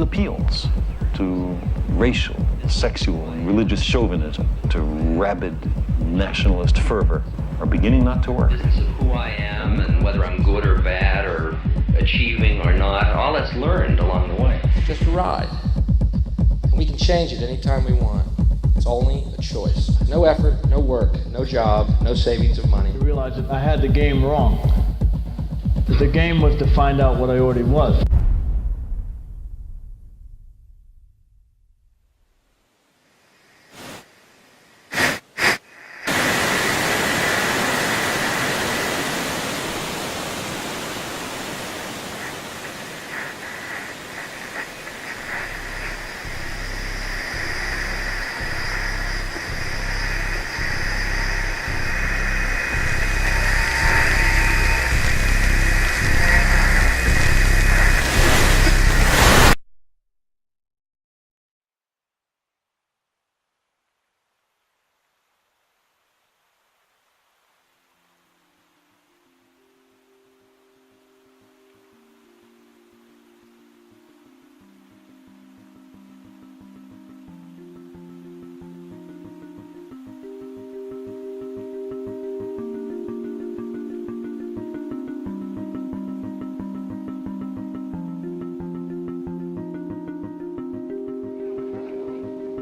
appeals to racial, sexual, and religious chauvinism, to rabid nationalist fervor, are beginning not to work. Business of who I am and whether I'm good or bad or achieving or not, all that's learned along the way. Just a ride. And we can change it anytime we want. It's only a choice. No effort, no work, no job, no savings of money. I realized that I had the game wrong. That the game was to find out what I already was.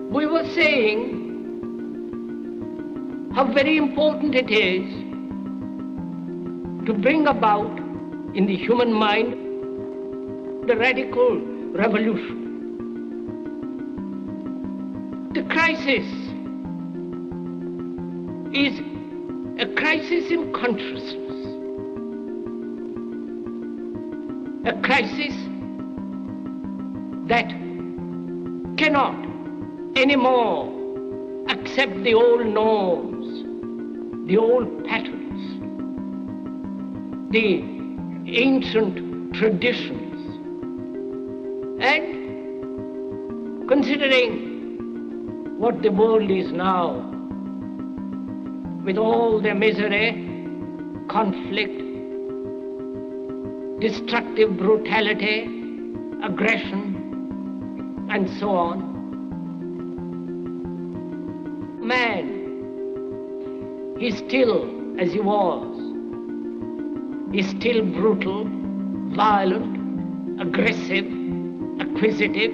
We were saying how very important it is to bring about in the human mind the radical revolution. The crisis is a crisis in consciousness, a crisis that cannot anymore accept the old norms, the old patterns, the ancient traditions. And considering what the world is now, with all their misery, conflict, destructive brutality, aggression, and so on, man is still as he was. He's still brutal, violent, aggressive, acquisitive,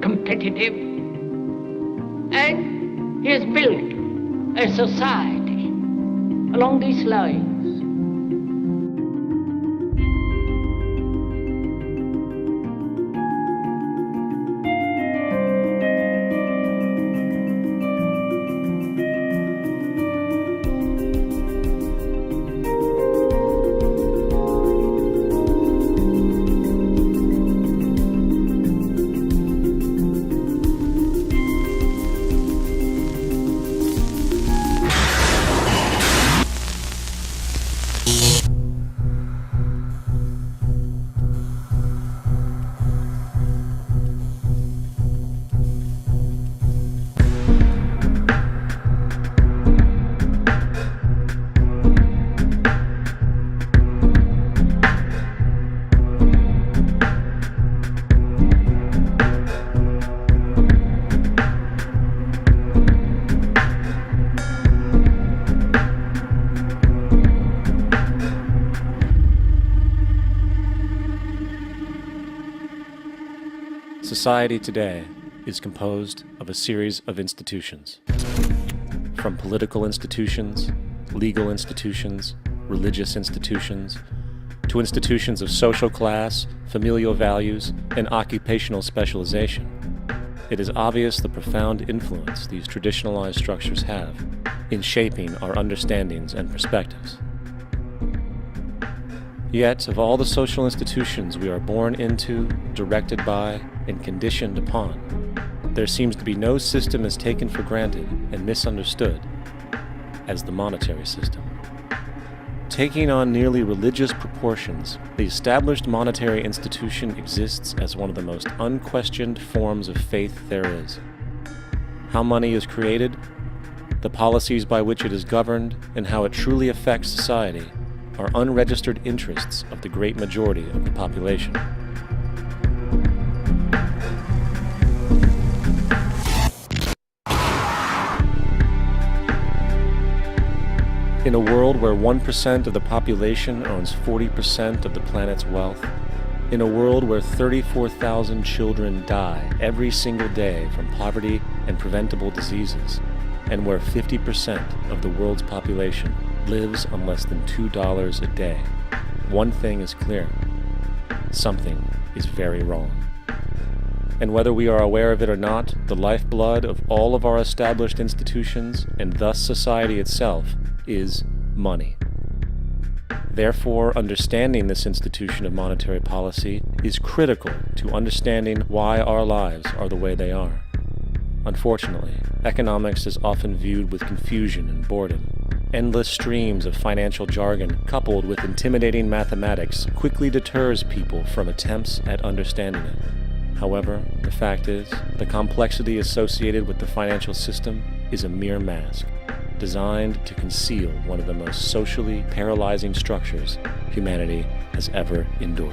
competitive, and he has built a society along these lines. Society today is composed of a series of institutions. From political institutions, legal institutions, religious institutions, to institutions of social class, familial values, and occupational specialization, it is obvious the profound influence these traditionalized structures have in shaping our understandings and perspectives. Yet, of all the social institutions we are born into, directed by, and conditioned upon, there seems to be no system as taken for granted and misunderstood as the monetary system. Taking on nearly religious proportions, the established monetary institution exists as one of the most unquestioned forms of faith there is. How money is created, the policies by which it is governed, and how it truly affects society are unregistered interests of the great majority of the population. In a world where 1% of the population owns 40% of the planet's wealth, in a world where 34,000 children die every single day from poverty and preventable diseases, and where 50% of the world's population lives on less than $2 a day, one thing is clear: something is very wrong. And whether we are aware of it or not, the lifeblood of all of our established institutions, and thus society itself, is money. Therefore, understanding this institution of monetary policy is critical to understanding why our lives are the way they are. Unfortunately, economics is often viewed with confusion and boredom. Endless streams of financial jargon coupled with intimidating mathematics quickly deters people from attempts at understanding it. However, the fact is, the complexity associated with the financial system is a mere mask, designed to conceal one of the most socially paralyzing structures humanity has ever endured.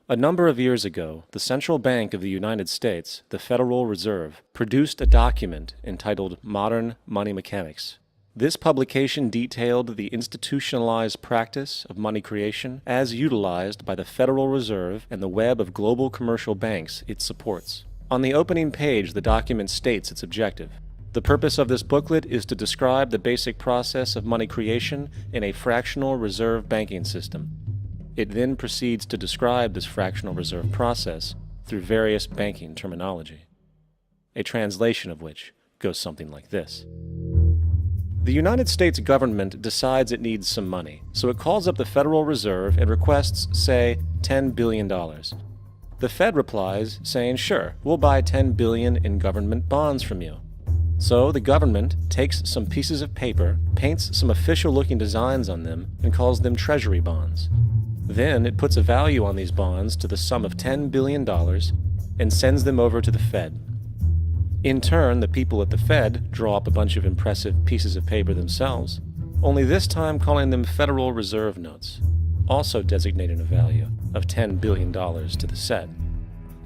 A number of years ago, the Central Bank of the United States, the Federal Reserve, produced a document entitled Modern Money Mechanics. This publication detailed the institutionalized practice of money creation as utilized by the Federal Reserve and the web of global commercial banks it supports. On the opening page, the document states its objective. The purpose of this booklet is to describe the basic process of money creation in a fractional reserve banking system. It then proceeds to describe this fractional reserve process through various banking terminology, a translation of which goes something like this. The United States government decides it needs some money, so it calls up the Federal Reserve and requests, say, $10 billion. The Fed replies, saying, sure, we'll buy $10 billion in government bonds from you. So the government takes some pieces of paper, paints some official-looking designs on them, and calls them treasury bonds. Then it puts a value on these bonds to the sum of $10 billion and sends them over to the Fed. In turn, the people at the Fed draw up a bunch of impressive pieces of paper themselves, only this time calling them Federal Reserve notes, also designating a value of $10 billion to the Fed.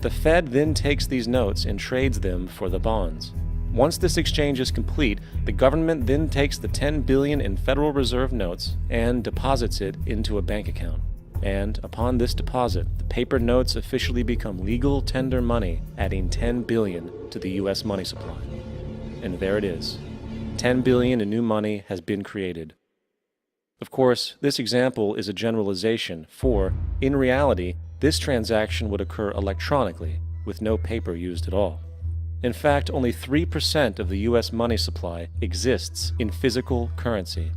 The Fed then takes these notes and trades them for the bonds. Once this exchange is complete, the government then takes the $10 billion in Federal Reserve notes and deposits it into a bank account. And upon this deposit, the paper notes officially become legal tender money, adding $10 billion to the U.S. money supply. And there it is. $10 billion in new money has been created. Of course, this example is a generalization, for, in reality, this transaction would occur electronically, with no paper used at all. In fact, only 3% of the U.S. money supply exists in physical currency.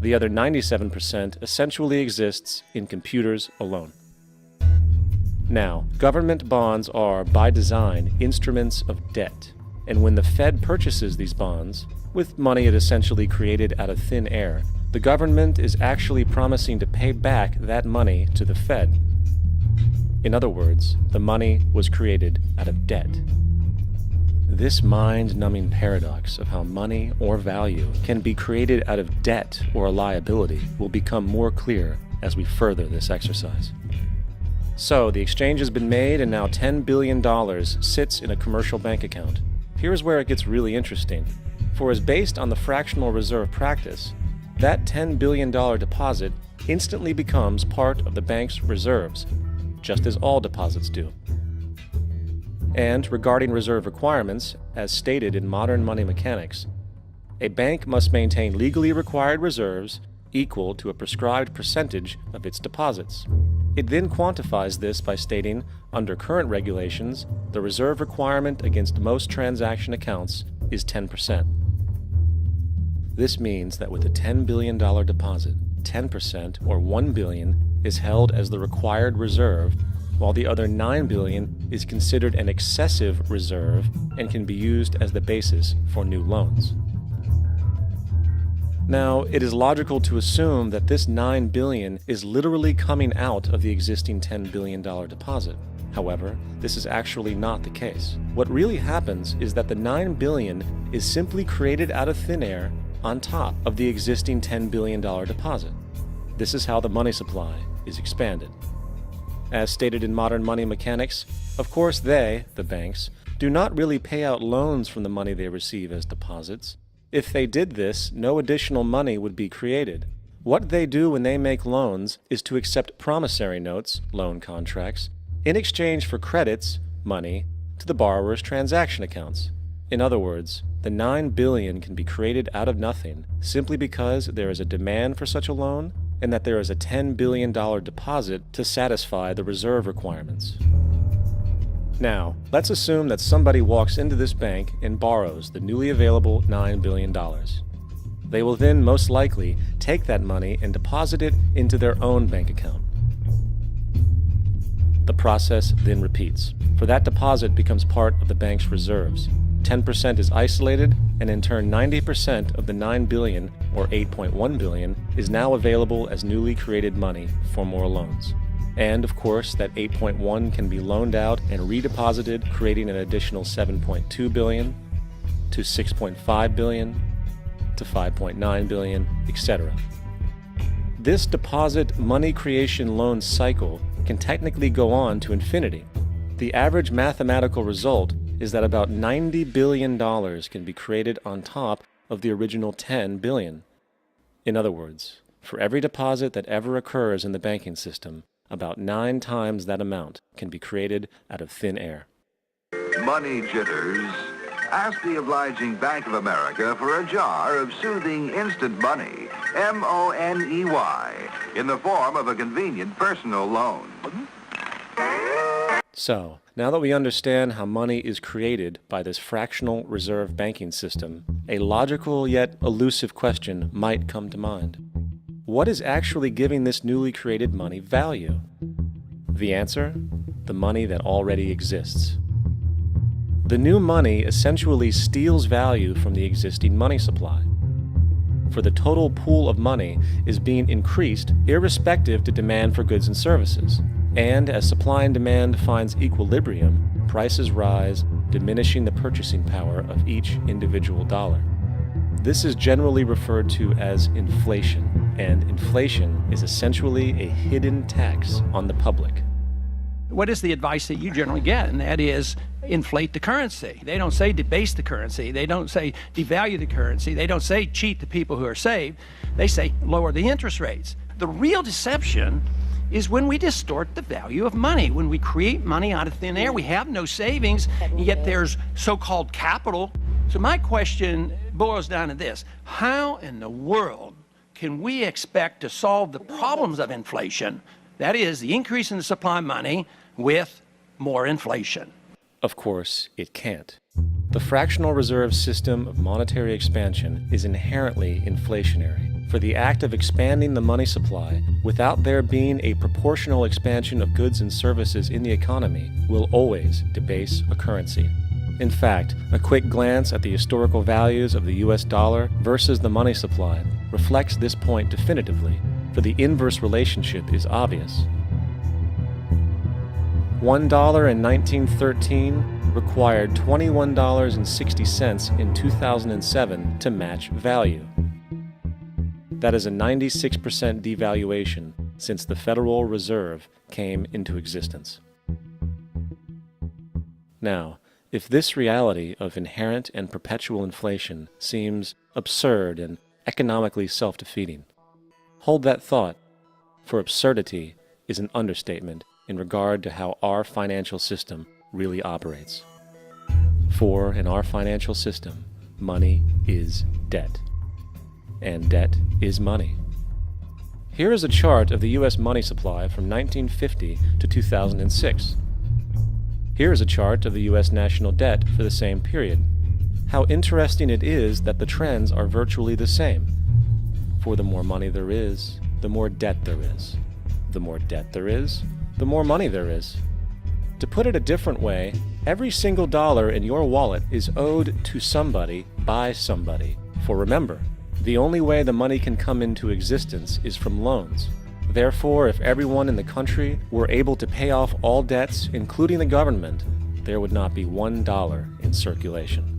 The other 97% essentially exists in computers alone. Now, government bonds are, by design, instruments of debt, and when the Fed purchases these bonds, with money it essentially created out of thin air, the government is actually promising to pay back that money to the Fed. In other words, the money was created out of debt. This mind-numbing paradox of how money or value can be created out of debt or a liability will become more clear as we further this exercise. So, the exchange has been made and now $10 billion sits in a commercial bank account. Here's where it gets really interesting. For as based on the fractional reserve practice, that $10 billion deposit instantly becomes part of the bank's reserves, just as all deposits do. And regarding reserve requirements, as stated in Modern Money Mechanics, a bank must maintain legally required reserves equal to a prescribed percentage of its deposits. It then quantifies this by stating, under current regulations, the reserve requirement against most transaction accounts is 10%. This means that with a $10 billion deposit, 10%, or $1 billion, is held as the required reserve, while the other $9 billion is considered an excessive reserve and can be used as the basis for new loans. Now, it is logical to assume that this $9 billion is literally coming out of the existing $10 billion deposit, However, this is actually not the case. What really happens is that the $9 billion is simply created out of thin air on top of the existing $10 billion deposit. This is how the money supply is expanded. As stated in modern money mechanics, of course they, the banks, do not really pay out loans from the money they receive as deposits. If they did this, no additional money would be created. What they do when they make loans is to accept promissory notes, loan contracts, in exchange for credits, money, to the borrower's transaction accounts. In other words, the $9 billion can be created out of nothing simply because there is a demand for such a loan and that there is a $10 billion deposit to satisfy the reserve requirements. Now, let's assume that somebody walks into this bank and borrows the newly available $9 billion. They will then most likely take that money and deposit it into their own bank account. The process then repeats, for that deposit becomes part of the bank's reserves. 10% is isolated, and in turn 90% of the $9 billion, or $8.1 billion, is now available as newly created money for more loans. And of course, that 8.1 can be loaned out and redeposited, creating an additional 7.2 billion, to 6.5 billion, to 5.9 billion, etc. This deposit money creation loan cycle can technically go on to infinity. The average mathematical result is that about $90 billion can be created on top of the original $10 billion. In other words, for every deposit that ever occurs in the banking system, about 9 times that amount can be created out of thin air. Money jitters? Ask the obliging Bank of America for a jar of soothing instant money, M-O-N-E-Y, in the form of a convenient personal loan. So, now that we understand how money is created by this fractional reserve banking system, a logical yet elusive question might come to mind. What is actually giving this newly created money value? The answer? The money that already exists. The new money essentially steals value from the existing money supply. For the total pool of money is being increased irrespective to demand for goods and services. And as supply and demand finds equilibrium, prices rise, diminishing the purchasing power of each individual dollar. This is generally referred to as inflation, and inflation is essentially a hidden tax on the public. What is the advice that you generally get? And that is inflate the currency. They don't say debase the currency. They don't say devalue the currency. They don't say cheat the people who are saved. They say lower the interest rates. The real deception is when we distort the value of money. When we create money out of thin air, we have no savings, and yet there's so-called capital. So my question boils down to this: how in the world can we expect to solve the problems of inflation, that is, the increase in the supply of money, with more inflation? Of course, it can't. The fractional reserve system of monetary expansion is inherently inflationary. For the act of expanding the money supply without there being a proportional expansion of goods and services in the economy will always debase a currency. In fact, a quick glance at the historical values of the US dollar versus the money supply reflects this point definitively, for the inverse relationship is obvious. $1 in 1913 required $21.60 in 2007 to match value. That is a 96% devaluation since the Federal Reserve came into existence. Now, if this reality of inherent and perpetual inflation seems absurd and economically self-defeating, hold that thought, for absurdity is an understatement in regard to how our financial system really operates. For in our financial system, money is debt. And debt is money. Here is a chart of the U.S. money supply from 1950 to 2006. Here is a chart of the U.S. national debt for the same period. How interesting it is that the trends are virtually the same. For the more money there is, the more debt there is. The more debt there is, the more money there is. To put it a different way, every single dollar in your wallet is owed to somebody by somebody. For remember, the only way the money can come into existence is from loans. Therefore, if everyone in the country were able to pay off all debts, including the government, there would not be $1 in circulation.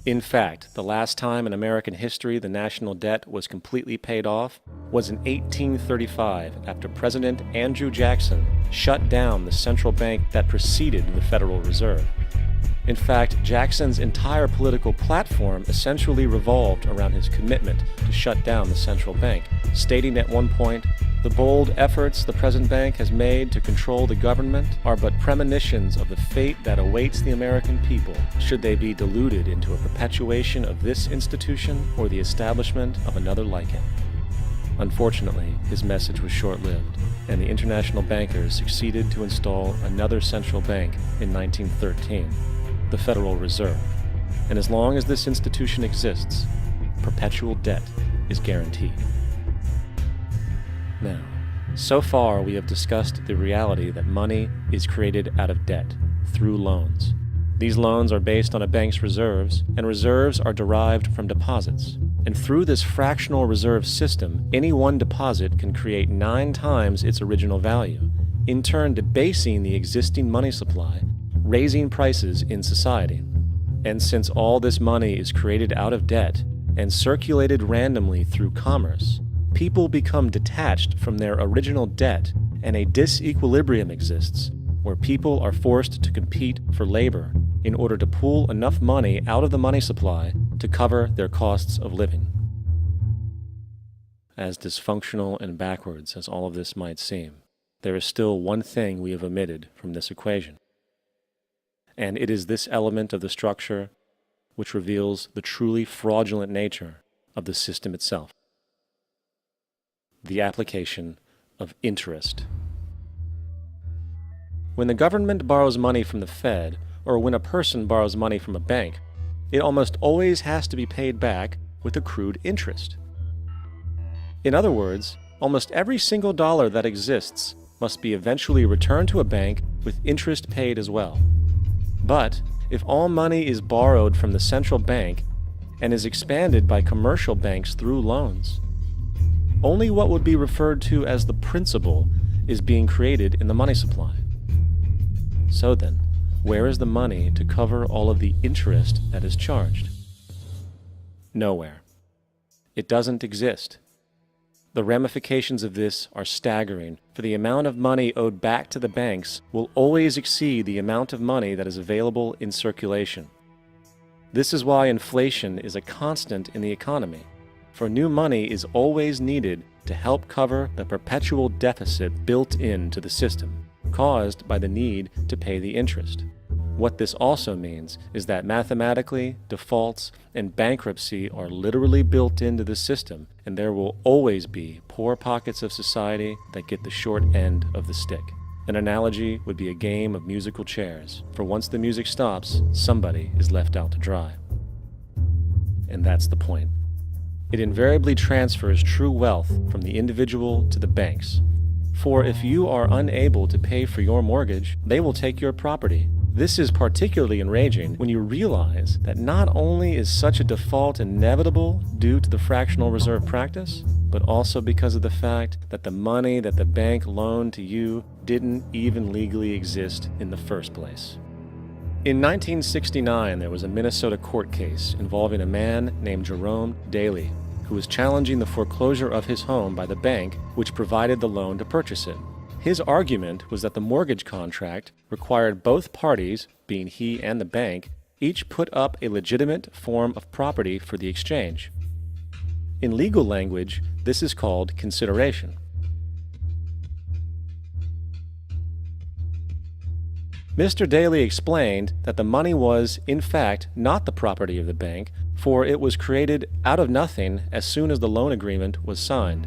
In fact, the last time in American history the national debt was completely paid off was in 1835 after President Andrew Jackson shut down the central bank that preceded the Federal Reserve. In fact, Jackson's entire political platform essentially revolved around his commitment to shut down the central bank, stating at one point, "The bold efforts the present bank has made to control the government are but premonitions of the fate that awaits the American people should they be deluded into a perpetuation of this institution or the establishment of another like it." Unfortunately, his message was short-lived, and the international bankers succeeded to install another central bank in 1913, the Federal Reserve. And as long as this institution exists, perpetual debt is guaranteed. Now, so far we have discussed the reality that money is created out of debt, through loans. These loans are based on a bank's reserves, and reserves are derived from deposits. And through this fractional reserve system, any one deposit can create 9 times its original value, in turn debasing the existing money supply, raising prices in society. And since all this money is created out of debt and circulated randomly through commerce, people become detached from their original debt, and a disequilibrium exists where people are forced to compete for labor in order to pool enough money out of the money supply to cover their costs of living. As dysfunctional and backwards as all of this might seem, there is still one thing we have omitted from this equation. And it is this element of the structure which reveals the truly fraudulent nature of the system itself: the application of interest. When the government borrows money from the Fed, or when a person borrows money from a bank, it almost always has to be paid back with accrued interest. In other words, almost every single dollar that exists must be eventually returned to a bank with interest paid as well. But if all money is borrowed from the central bank and is expanded by commercial banks through loans, only what would be referred to as the principal is being created in the money supply. So then, where is the money to cover all of the interest that is charged? Nowhere. It doesn't exist. The ramifications of this are staggering, for the amount of money owed back to the banks will always exceed the amount of money that is available in circulation. This is why inflation is a constant in the economy, for new money is always needed to help cover the perpetual deficit built into the system, caused by the need to pay the interest. What this also means is that mathematically, defaults and bankruptcy are literally built into the system, and there will always be poor pockets of society that get the short end of the stick. An analogy would be a game of musical chairs, for once the music stops, somebody is left out to dry. And that's the point. It invariably transfers true wealth from the individual to the banks. For if you are unable to pay for your mortgage, they will take your property. This is particularly enraging when you realize that not only is such a default inevitable due to the fractional reserve practice, but also because of the fact that the money that the bank loaned to you didn't even legally exist in the first place. In 1969, there was a Minnesota court case involving a man named Jerome Daley, who was challenging the foreclosure of his home by the bank which provided the loan to purchase it. His argument was that the mortgage contract required both parties, being he and the bank, each put up a legitimate form of property for the exchange. In legal language, this is called consideration. Mr. Daley explained that the money was, in fact, not the property of the bank, for it was created out of nothing as soon as the loan agreement was signed.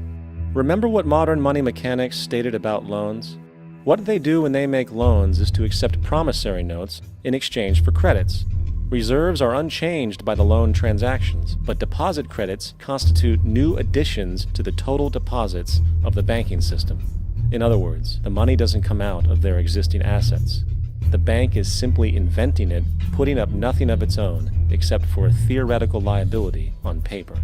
Remember what modern money mechanics stated about loans? What they do when they make loans is to accept promissory notes in exchange for credits. Reserves are unchanged by the loan transactions, but deposit credits constitute new additions to the total deposits of the banking system. In other words, the money doesn't come out of their existing assets. the bank is simply inventing it, putting up nothing of its own except for a theoretical liability on paper.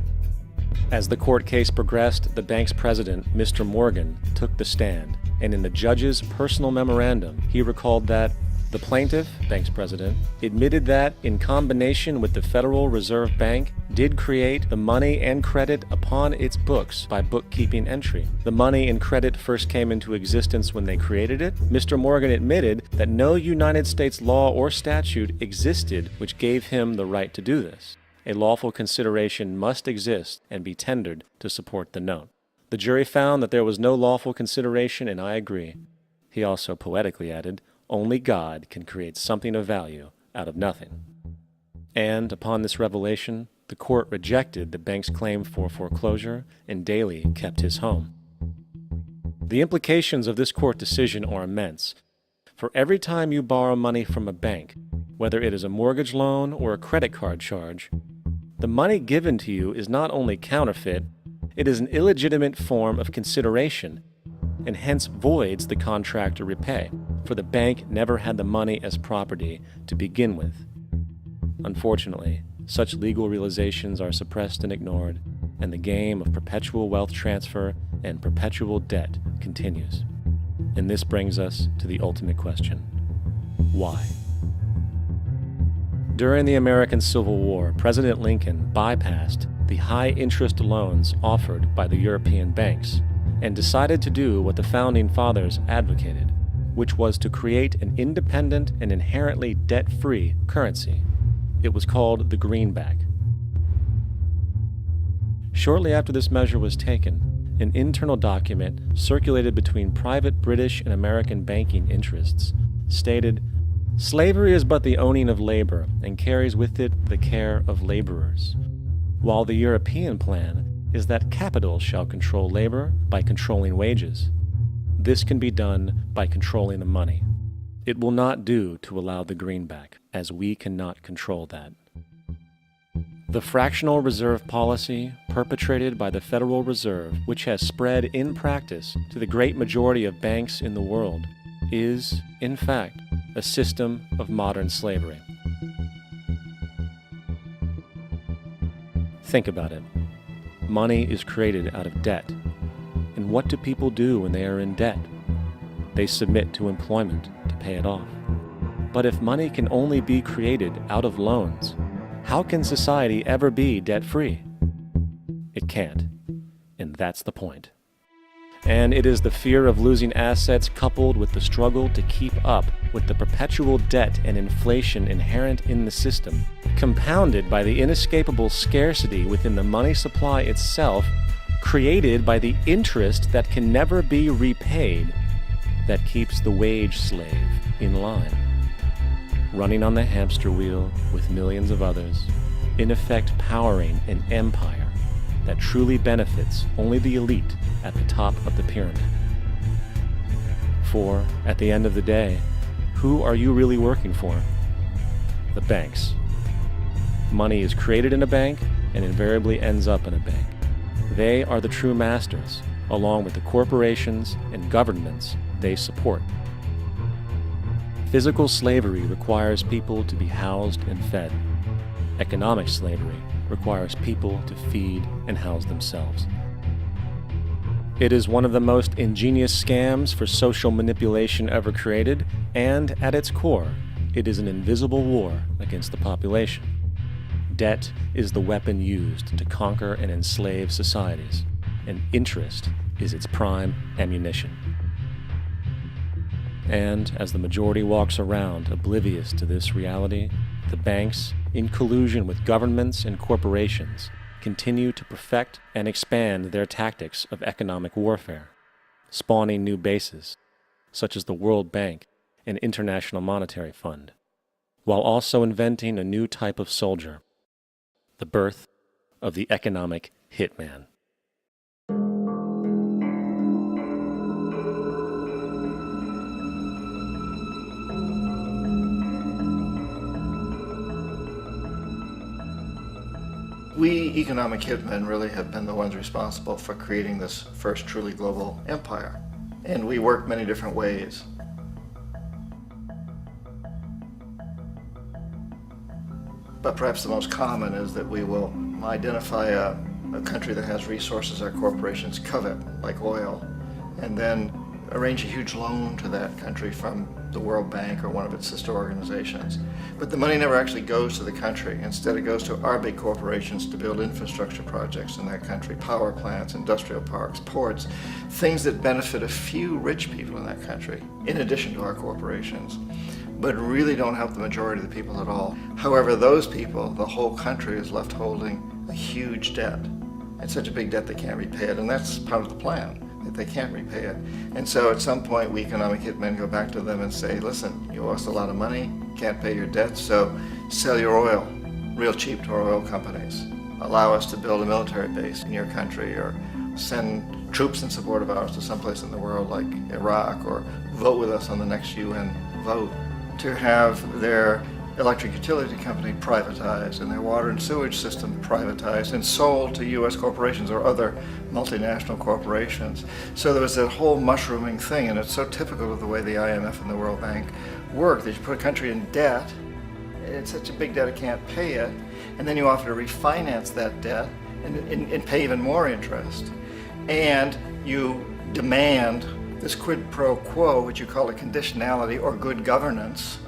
As the court case progressed, the bank's president, Mr. Morgan, took the stand, and in the judge's personal memorandum, he recalled that the plaintiff, bank's president, admitted that, in combination with the Federal Reserve Bank, did create the money and credit upon its books by bookkeeping entry. The money and credit first came into existence when they created it. Mr. Morgan admitted that no United States law or statute existed which gave him the right to do this. A lawful consideration must exist and be tendered to support the note. The jury found that there was no lawful consideration, and I agree. He also poetically added, "Only God can create something of value out of nothing." And upon this revelation, the court rejected the bank's claim for foreclosure, and Daley kept his home. The implications of this court decision are immense. For every time you borrow money from a bank, whether it is a mortgage loan or a credit card charge, the money given to you is not only counterfeit, it is an illegitimate form of consideration, and hence voids the contract to repay, for the bank never had the money as property to begin with. Unfortunately, such legal realizations are suppressed and ignored, and the game of perpetual wealth transfer and perpetual debt continues. And this brings us to the ultimate question: why? During the American Civil War, President Lincoln bypassed the high-interest loans offered by the European banks and decided to do what the Founding Fathers advocated, which was to create an independent and inherently debt-free currency. It was called the greenback. Shortly after this measure was taken, an internal document circulated between private British and American banking interests stated, "Slavery is but the owning of labor, and carries with it the care of laborers, while the European plan is that capital shall control labor by controlling wages. This can be done by controlling the money. It will not do to allow the greenback, as we cannot control that." The fractional reserve policy perpetrated by the Federal Reserve, which has spread in practice to the great majority of banks in the world, is, in fact, a system of modern slavery. Think about it. Money is created out of debt. And what do people do when they are in debt? They submit to employment to pay it off. But if money can only be created out of loans, how can society ever be debt-free? It can't. And that's the point. And it is the fear of losing assets coupled with the struggle to keep up with the perpetual debt and inflation inherent in the system, compounded by the inescapable scarcity within the money supply itself, created by the interest that can never be repaid, that keeps the wage slave in line, running on the hamster wheel with millions of others, in effect powering an empire that truly benefits only the elite at the top of the pyramid. For, at the end of the day, who are you really working for? The banks. Money is created in a bank and invariably ends up in a bank. They are the true masters, along with the corporations and governments they support. Physical slavery requires people to be housed and fed. Economic slavery requires people to feed and house themselves. It is one of the most ingenious scams for social manipulation ever created, and at its core, it is an invisible war against the population. Debt is the weapon used to conquer and enslave societies, and interest is its prime ammunition. And as the majority walks around oblivious to this reality, the banks, in collusion with governments and corporations, continue to perfect and expand their tactics of economic warfare, spawning new bases, such as the World Bank and International Monetary Fund, while also inventing a new type of soldier, the birth of the economic hitman. We economic hitmen really have been the ones responsible for creating this first truly global empire. And we work many different ways. But perhaps the most common is that we will identify a country that has resources our corporations covet, like oil, and then arrange a huge loan to that country from the World Bank or one of its sister organizations. But the money never actually goes to the country. Instead, it goes to our big corporations to build infrastructure projects in that country, power plants, industrial parks, ports, things that benefit a few rich people in that country, in addition to our corporations, but really don't help the majority of the people at all. However, those people, the whole country is left holding a huge debt. It's such a big debt they can't repay it, and that's part of the plan, that they can't repay it. And so at some point, we economic hitmen go back to them and say, listen, you owe us a lot of money, can't pay your debt, so sell your oil real cheap to our oil companies. Allow us to build a military base in your country, or send troops in support of ours to someplace in the world like Iraq, or vote with us on the next UN vote. To have their electric utility company privatized and their water and sewage system privatized and sold to U.S. corporations or other multinational corporations. So there was that whole mushrooming thing, and it's so typical of the way the IMF and the World Bank work, that you put a country in debt, it's such a big debt it can't pay it, and then you offer to refinance that debt and pay even more interest. And you demand this quid pro quo, which you call a conditionality or good governance,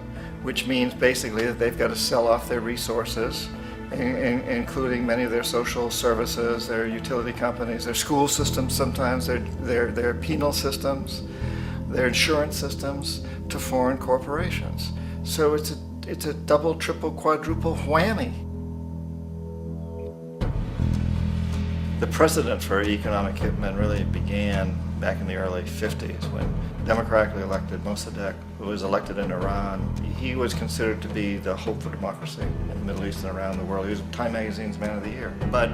which means basically that they've got to sell off their resources, including many of their social services, their utility companies, their school systems sometimes, their penal systems, their insurance systems, to foreign corporations. So it's a double, triple, quadruple whammy. The precedent for economic hitmen really began back in the early 50s when democratically elected Mossadegh, who was elected in Iran, he was considered to be the hope for democracy in the Middle East and around the world. He was Time Magazine's Man of the Year. But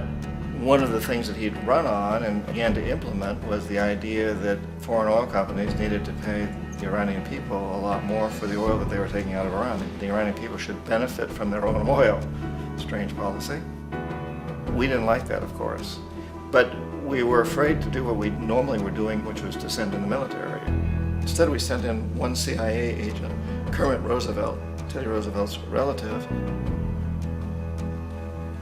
one of the things that he'd run on and began to implement was the idea that foreign oil companies needed to pay the Iranian people a lot more for the oil that they were taking out of Iran. The Iranian people should benefit from their own oil. Strange policy. We didn't like that, of course. But we were afraid to do what we normally were doing, which was to send in the military. Instead, we sent in one CIA agent, Kermit Roosevelt, Teddy Roosevelt's relative.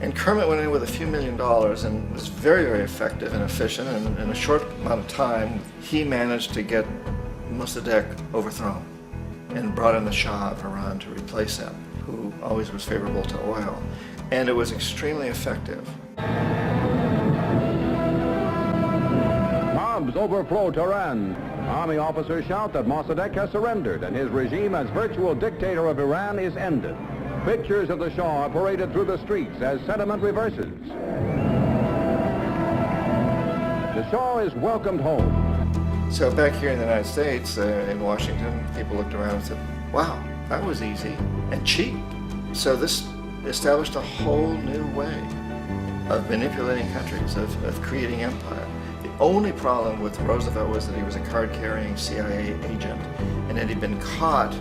And Kermit went in with a few $1 million and was very, very effective and efficient. And in a short amount of time, he managed to get Mossadegh overthrown and brought in the Shah of Iran to replace him, who always was favorable to oil. And it was extremely effective. Bombs overflow Tehran. Army officers shout that Mossadegh has surrendered and his regime as virtual dictator of Iran is ended. Pictures of the Shah are paraded through the streets as sentiment reverses. The Shah is welcomed home. So back here in the United States, in Washington, people looked around and said, wow, that was easy and cheap. So this established a whole new way of manipulating countries, of creating empire. The only problem with Roosevelt was that he was a card-carrying CIA agent, and had he been caught,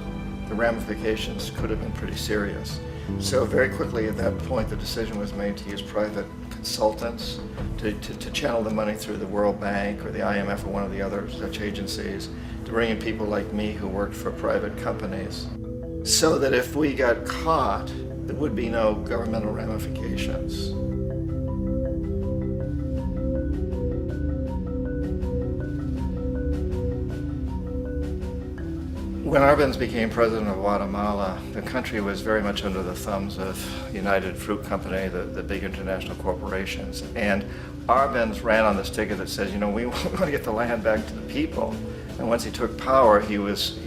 the ramifications could have been pretty serious. So very quickly at that point, the decision was made to use private consultants to channel the money through the World Bank or the IMF or one of the other such agencies, to bring in people like me who worked for private companies, so that if we got caught, there would be no governmental ramifications. When Arbenz became president of Guatemala, the country was very much under the thumbs of United Fruit Company, the big international corporations. And Arbenz ran on this ticket that says, you know, we want to get the land back to the people. And once he took power, he was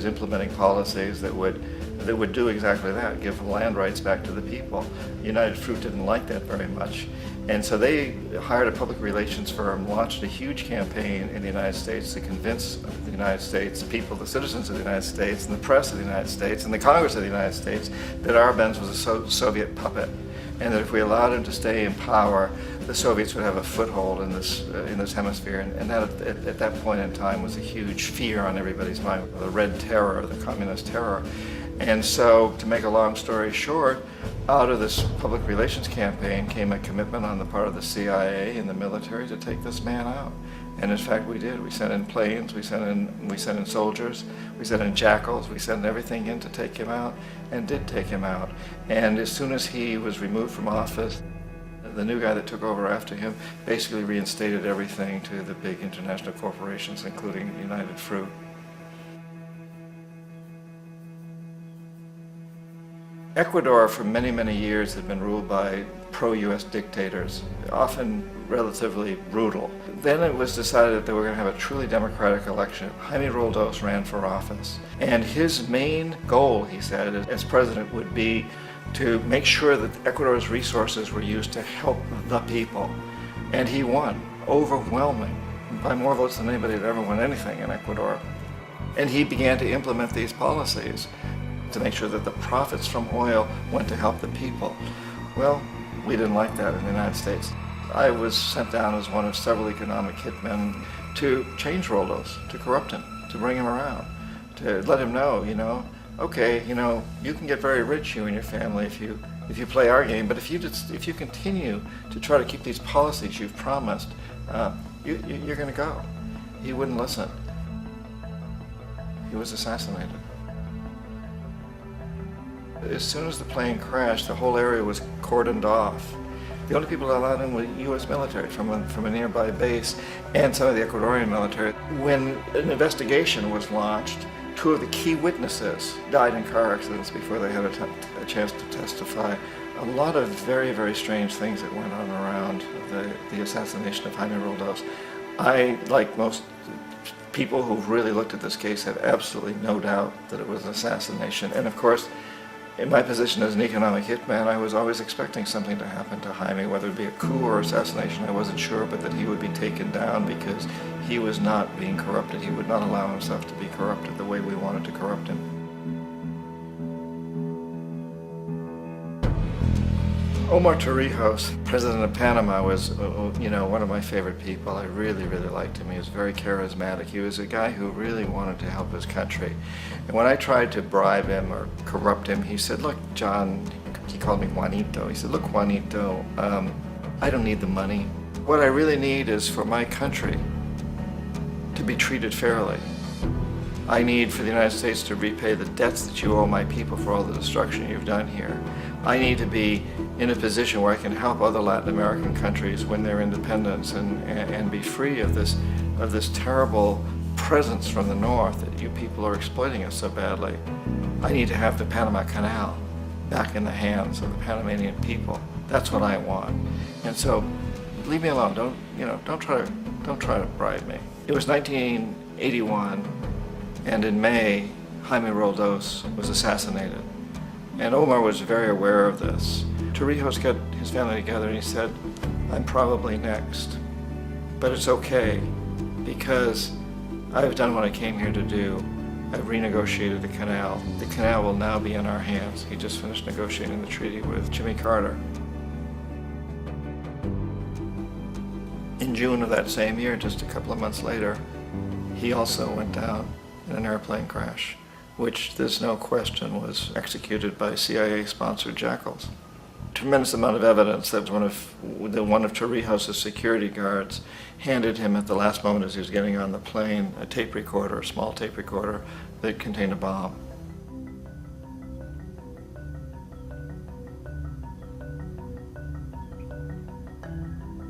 implementing policies that would do exactly that, give land rights back to the people. United Fruit didn't like that very much. And so they hired a public relations firm, launched a huge campaign in the United States to convince the United States people, the citizens of the United States, and the press of the United States, and the Congress of the United States, that Arbenz was a Soviet puppet, and that if we allowed him to stay in power, the Soviets would have a foothold in this hemisphere. And that at that point in time was a huge fear on everybody's mind, the Red Terror, the communist terror. And so, to make a long story short, out of this public relations campaign came a commitment on the part of the CIA and the military to take this man out. And in fact, we did. We sent in planes, we sent in soldiers, we sent in jackals, we sent everything in to take him out, and did take him out. And as soon as he was removed from office, the new guy that took over after him basically reinstated everything to the big international corporations, including United Fruit. Ecuador for many, many years had been ruled by pro-US dictators, often relatively brutal. Then it was decided that they were going to have a truly democratic election. Jaime Roldos ran for office, and his main goal, he said, as president would be to make sure that Ecuador's resources were used to help the people. And he won, overwhelming, by more votes than anybody had ever won anything in Ecuador. And he began to implement these policies to make sure that the profits from oil went to help the people. Well, we didn't like that in the United States. I was sent down as one of several economic hitmen to change Roldos, to corrupt him, to bring him around, to let him know, okay, you can get very rich, you and your family, if you play our game, but if you continue to try to keep these policies you've promised, you're going to go. He wouldn't listen. He was assassinated. As soon as the plane crashed, the whole area was cordoned off. The only people allowed in were U.S. military from a nearby base and some of the Ecuadorian military. When an investigation was launched, 2 of the key witnesses died in car accidents before they had a chance to testify. A lot of very, very strange things that went on around the assassination of Jaime Roldos. I, like most people who've really looked at this case, have absolutely no doubt that it was an assassination. And of course, in my position as an economic hitman, I was always expecting something to happen to Jaime, whether it be a coup or assassination, I wasn't sure, but that he would be taken down because he was not being corrupted. He would not allow himself to be corrupted the way we wanted to corrupt him. Omar Torrijos, president of Panama, was, one of my favorite people. I really, really liked him. He was very charismatic. He was a guy who really wanted to help his country. And when I tried to bribe him or corrupt him, he said, look, John, he called me Juanito. He said, look, Juanito, I don't need the money. What I really need is for my country to be treated fairly. I need for the United States to repay the debts that you owe my people for all the destruction you've done here. I need to be in a position where I can help other Latin American countries win their independence and be free of this terrible presence from the north that you people are exploiting us so badly. I need to have the Panama Canal back in the hands of the Panamanian people. That's what I want. And so, leave me alone. Don't try to bribe me. It was 1981, and in May, Jaime Roldos was assassinated. And Omar was very aware of this. Torrijos got his family together and he said, I'm probably next, but it's okay because I've done what I came here to do. I've renegotiated the canal. The canal will now be in our hands. He just finished negotiating the treaty with Jimmy Carter. In June of that same year, just a couple of months later, he also went down in an airplane crash, which there's no question was executed by CIA-sponsored jackals. Tremendous amount of evidence that one of Torrijos' security guards handed him at the last moment as he was getting on the plane a tape recorder, a small tape recorder that contained a bomb.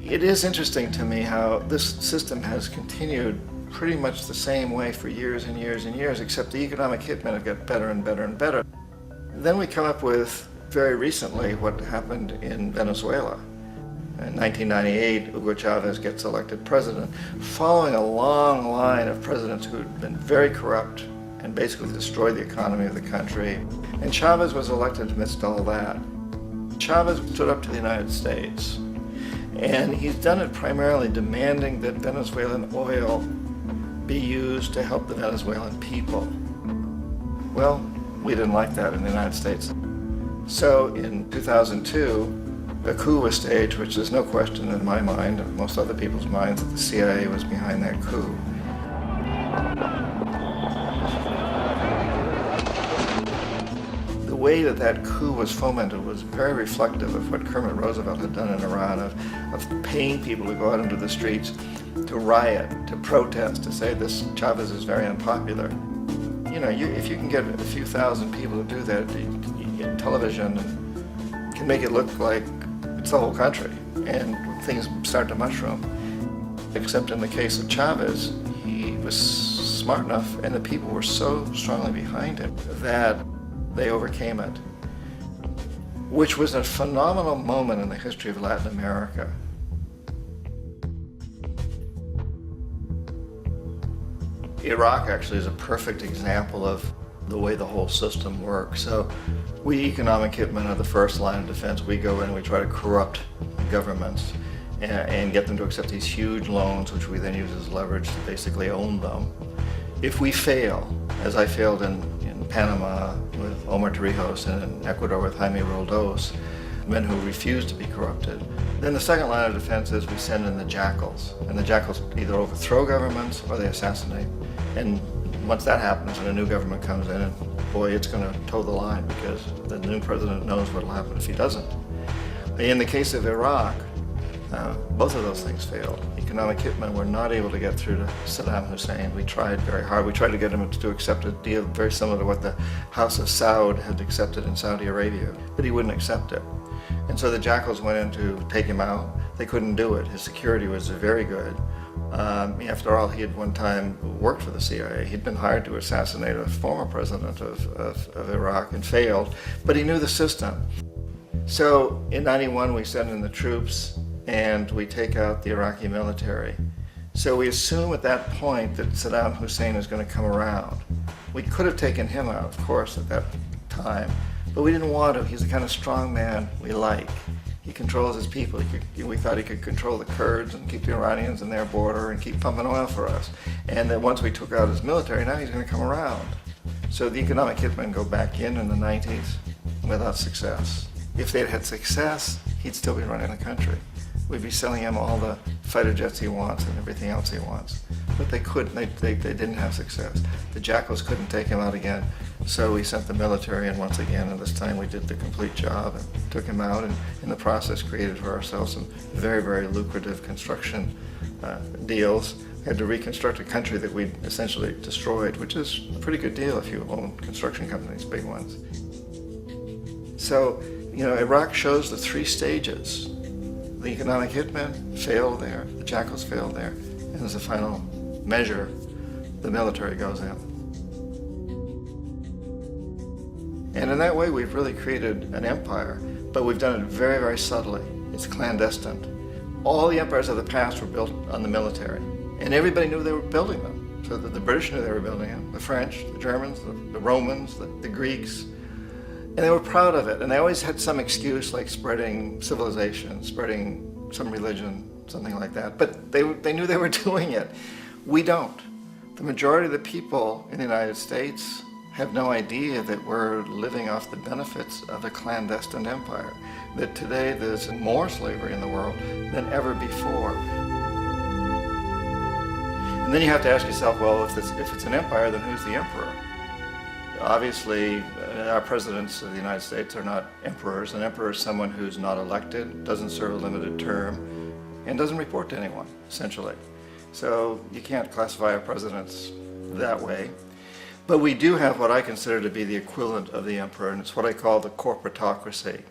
It is interesting to me how this system has continued pretty much the same way for years and years and years, except the economic hitmen have got better and better and better. Then we come up with, very recently, what happened in Venezuela. In 1998, Hugo Chavez gets elected president, following a long line of presidents who had been very corrupt and basically destroyed the economy of the country. And Chavez was elected amidst all that. Chavez stood up to the United States, and he's done it primarily demanding that Venezuelan oil be used to help the Venezuelan people. Well, we didn't like that in the United States. So in 2002, a coup was staged, which there's no question in my mind, and most other people's minds, that the CIA was behind that coup. The way that coup was fomented was very reflective of what Kermit Roosevelt had done in Iran, of paying people to go out into the streets to riot, to protest, to say this Chavez is very unpopular. You know, if you can get a few thousand people to do that, television can make it look like it's the whole country, and things start to mushroom. Except in the case of Chavez, he was smart enough, and the people were so strongly behind him that they overcame it, which was a phenomenal moment in the history of Latin America. Iraq actually is a perfect example of the way the whole system works. So we economic hitmen are the first line of defense. We go in and we try to corrupt governments and get them to accept these huge loans, which we then use as leverage to basically own them. If we fail, as I failed in Panama with Omar Torrijos and in Ecuador with Jaime Roldos, men who refuse to be corrupted, then the second line of defense is we send in the jackals. And the jackals either overthrow governments or they assassinate. And once that happens and a new government comes in, and boy, it's going to toe the line because the new president knows what will happen if he doesn't. In the case of Iraq, both of those things failed. Economic hitmen were not able to get through to Saddam Hussein. We tried very hard. We tried to get him to accept a deal very similar to what the House of Saud had accepted in Saudi Arabia, but he wouldn't accept it. And so the jackals went in to take him out. They couldn't do it. His security was very good. After all, he had one time worked for the CIA. He'd been hired to assassinate a former president of Iraq and failed, but he knew the system. So in '91, we send in the troops and we take out the Iraqi military. So we assume at that point that Saddam Hussein is going to come around. We could have taken him out, of course, at that time, but we didn't want to. He's the kind of strong man we like. He controls his people. We thought he could control the Kurds and keep the Iranians in their border and keep pumping oil for us. And then once we took out his military, now he's going to come around. So the economic hitmen go back in the 90s without success. If they'd had success, he'd still be running the country. We'd be selling him all the fighter jets he wants and everything else he wants. But they couldn't, they didn't have success. The jackals couldn't take him out again, so we sent the military in once again, and this time we did the complete job and took him out, and in the process created for ourselves some very, very lucrative construction deals. We had to reconstruct a country that we'd essentially destroyed, which is a pretty good deal if you own construction companies, big ones. So, you know, Iraq shows the three stages. The economic hitmen failed there, the jackals failed there, and as a final measure, the military goes in. And in that way, we've really created an empire, but we've done it very, very subtly. It's clandestine. All the empires of the past were built on the military, and everybody knew they were building them. So that the British knew they were building them, the French, the Germans, the Romans, the Greeks. And they were proud of it, and they always had some excuse like spreading civilization, spreading some religion, something like that. But they knew they were doing it. We don't. The majority of the people in the United States have no idea that we're living off the benefits of a clandestine empire, that today there's more slavery in the world than ever before. And then you have to ask yourself, well, if it's an empire, then who's the emperor? Obviously, our presidents of the United States are not emperors. An emperor is someone who's not elected, doesn't serve a limited term, and doesn't report to anyone, essentially. So you can't classify our presidents that way. But we do have what I consider to be the equivalent of the emperor, and it's what I call the corporatocracy.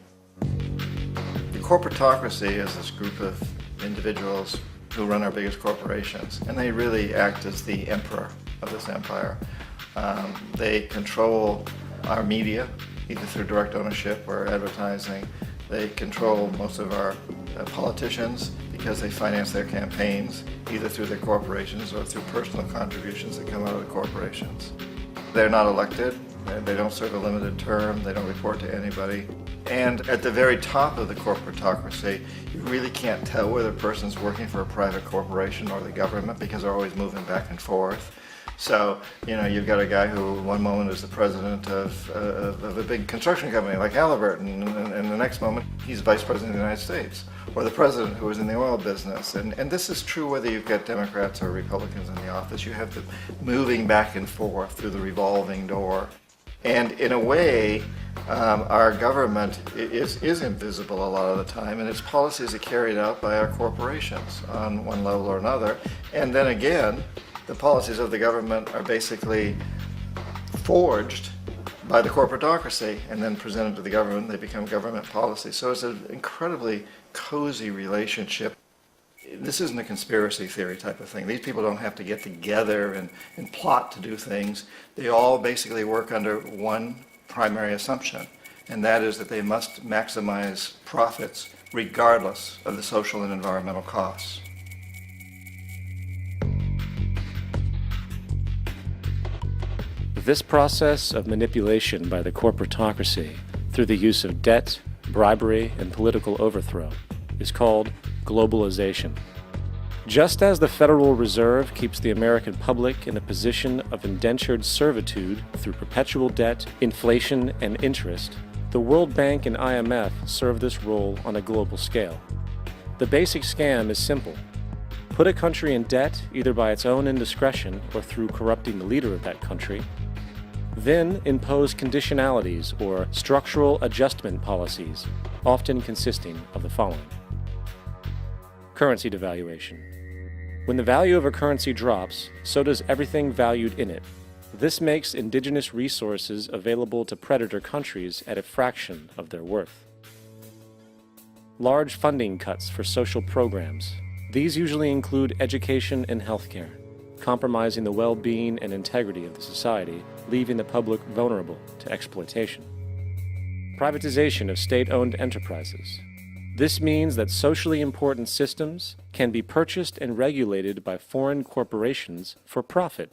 The corporatocracy is this group of individuals who run our biggest corporations, and they really act as the emperor of this empire. They control our media, either through direct ownership or advertising. They control most of our politicians because they finance their campaigns, either through their corporations or through personal contributions that come out of the corporations. They're not elected, they don't serve a limited term, they don't report to anybody. And at the very top of the corporatocracy, you really can't tell whether a person's working for a private corporation or the government because they're always moving back and forth. So, you know, you've got a guy who one moment is the president of a big construction company like Halliburton, and the next moment he's vice president of the United States, or the president who is in the oil business. And this is true whether you've got Democrats or Republicans in the office. You have them moving back and forth through the revolving door. And in a way, our government is invisible a lot of the time, and its policies are carried out by our corporations on one level or another. And then again, the policies of the government are basically forged by the corporatocracy and then presented to the government. They become government policies. So it's an incredibly cozy relationship. This isn't a conspiracy theory type of thing. These people don't have to get together and plot to do things. They all basically work under one primary assumption, and that is that they must maximize profits regardless of the social and environmental costs. This process of manipulation by the corporatocracy through the use of debt, bribery, and political overthrow is called globalization. Just as the Federal Reserve keeps the American public in a position of indentured servitude through perpetual debt, inflation, and interest, the World Bank and IMF serve this role on a global scale. The basic scam is simple. Put a country in debt either by its own indiscretion or through corrupting the leader of that country, then impose conditionalities or structural adjustment policies, often consisting of the following. Currency devaluation. When the value of a currency drops, so does everything valued in it. This makes indigenous resources available to predator countries at a fraction of their worth. Large funding cuts for social programs. These usually include education and healthcare, compromising the well-being and integrity of the society, leaving the public vulnerable to exploitation. Privatization of state-owned enterprises. This means that socially important systems can be purchased and regulated by foreign corporations for profit.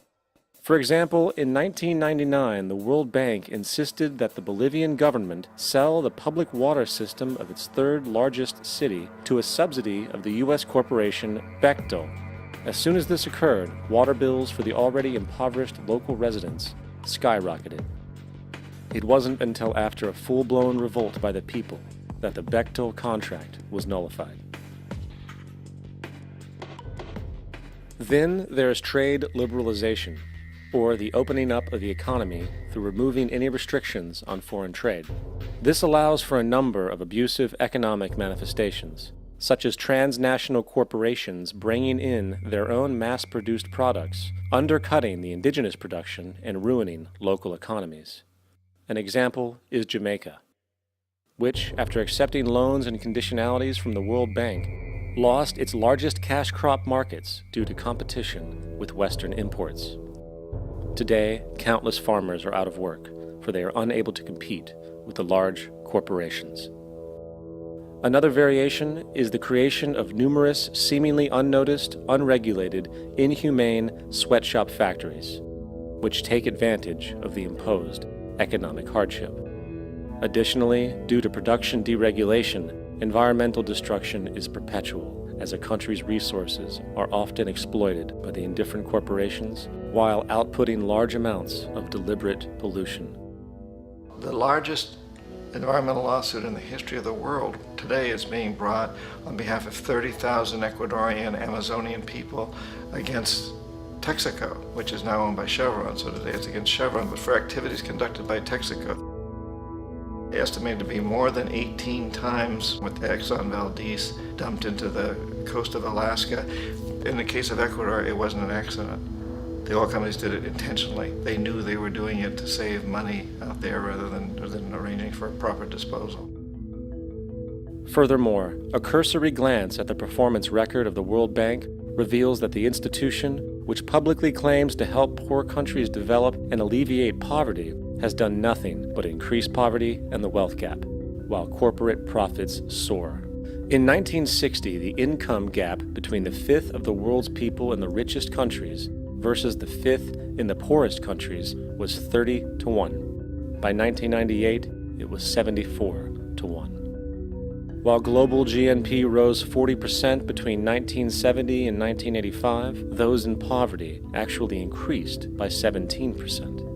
For example, in 1999, the World Bank insisted that the Bolivian government sell the public water system of its third largest city to a subsidy of the U.S. corporation Bechtel. As soon as this occurred, water bills for the already impoverished local residents skyrocketed. It wasn't until after a full-blown revolt by the people that the Bechtel contract was nullified. Then there is trade liberalization, or the opening up of the economy through removing any restrictions on foreign trade. This allows for a number of abusive economic manifestations, such as transnational corporations bringing in their own mass-produced products, undercutting the indigenous production and ruining local economies. An example is Jamaica, which, after accepting loans and conditionalities from the World Bank, lost its largest cash crop markets due to competition with Western imports. Today, countless farmers are out of work, for they are unable to compete with the large corporations. Another variation is the creation of numerous seemingly unnoticed, unregulated, inhumane sweatshop factories, which take advantage of the imposed economic hardship. Additionally, due to production deregulation, environmental destruction is perpetual, as a country's resources are often exploited by the indifferent corporations while outputting large amounts of deliberate pollution. The largest environmental lawsuit in the history of the world today is being brought on behalf of 30,000 Ecuadorian Amazonian people against Texaco, which is now owned by Chevron. So today it's against Chevron, but for activities conducted by Texaco. Estimated to be more than 18 times what the Exxon Valdez dumped into the coast of Alaska. In the case of Ecuador, it wasn't an accident. The oil companies did it intentionally. They knew they were doing it to save money out there rather than arranging for proper disposal. Furthermore, a cursory glance at the performance record of the World Bank reveals that the institution, which publicly claims to help poor countries develop and alleviate poverty, has done nothing but increase poverty and the wealth gap, while corporate profits soar. In 1960, the income gap between the fifth of the world's people in the richest countries versus the fifth in the poorest countries was 30 to 1. By 1998, it was 74 to 1. While global GNP rose 40% between 1970 and 1985, those in poverty actually increased by 17%.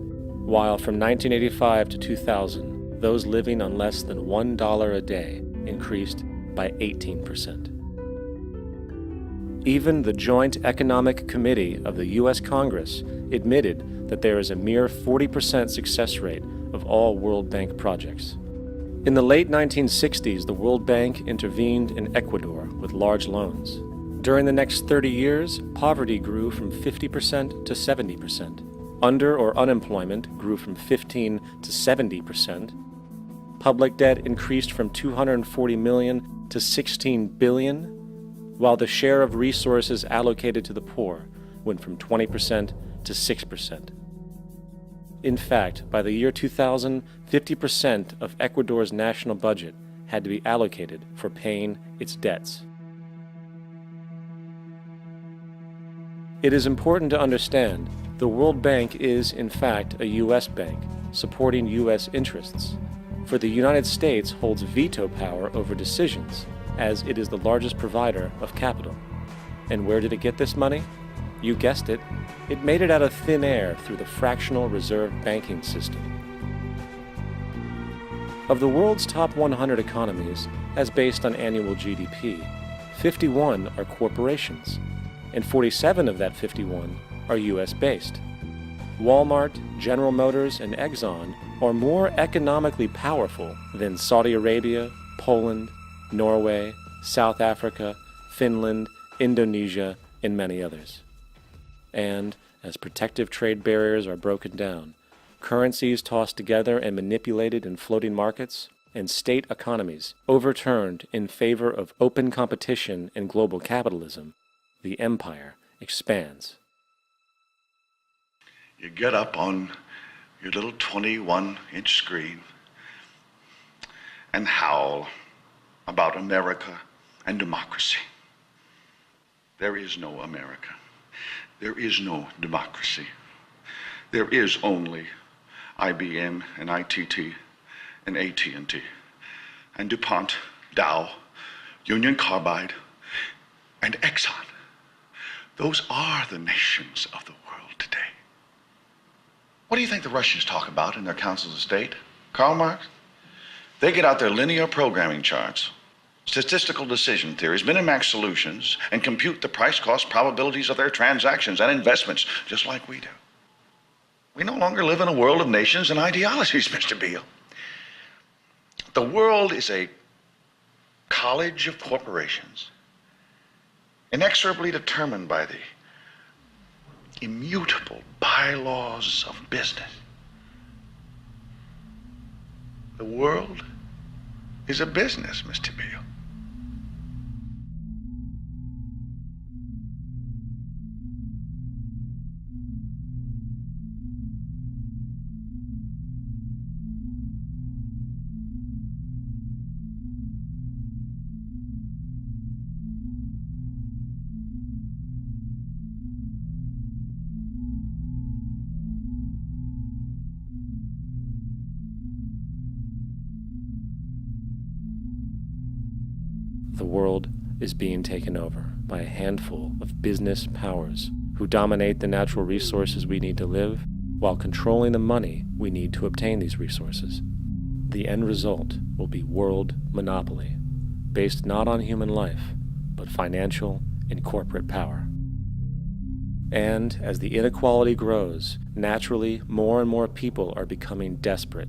While from 1985 to 2000, those living on less than $1 a day increased by 18%. Even the Joint Economic Committee of the U.S. Congress admitted that there is a mere 40% success rate of all World Bank projects. In the late 1960s, the World Bank intervened in Ecuador with large loans. During the next 30 years, poverty grew from 50% to 70%. Under or unemployment grew from 15 to 70%. Public debt increased from 240 million to 16 billion, while the share of resources allocated to the poor went from 20% to 6%. In fact, by the year 2000, 50% of Ecuador's national budget had to be allocated for paying its debts. It is important to understand the World Bank is, in fact, a U.S. bank supporting U.S. interests, for the United States holds veto power over decisions, as it is the largest provider of capital. And where did it get this money? You guessed it. It made it out of thin air through the fractional reserve banking system. Of the world's top 100 economies, as based on annual GDP, 51 are corporations, and 47 of that 51 are U.S.-based. Walmart, General Motors, and Exxon are more economically powerful than Saudi Arabia, Poland, Norway, South Africa, Finland, Indonesia, and many others. And as protective trade barriers are broken down, currencies tossed together and manipulated in floating markets, and state economies overturned in favor of open competition and global capitalism, the empire expands. You get up on your little 21-inch screen and howl about America and democracy. There is no America. There is no democracy. There is only IBM and ITT and AT&T and DuPont, Dow, Union Carbide, and Exxon. Those are the nations of the world today. What do you think the Russians talk about in their councils of state? Karl Marx? They get out their linear programming charts, statistical decision theories, Minimax solutions, and compute the price-cost probabilities of their transactions and investments, just like we do. We no longer live in a world of nations and ideologies, Mr. Beale. The world is a college of corporations, inexorably determined by the immutable bylaws of business. The world is a business, Mr. Beale. The world is being taken over by a handful of business powers who dominate the natural resources we need to live while controlling the money we need to obtain these resources. The end result will be world monopoly, based not on human life, but financial and corporate power. And as the inequality grows, naturally more and more people are becoming desperate.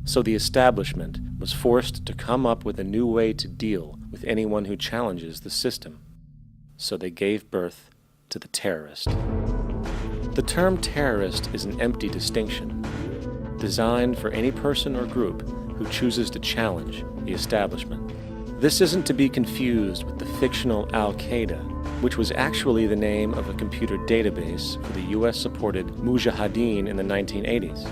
So the establishment was forced to come up with a new way to deal with anyone who challenges the system. So they gave birth to the terrorist. The term terrorist is an empty distinction, designed for any person or group who chooses to challenge the establishment. This isn't to be confused with the fictional Al-Qaeda, which was actually the name of a computer database for the US-supported Mujahideen in the 1980s.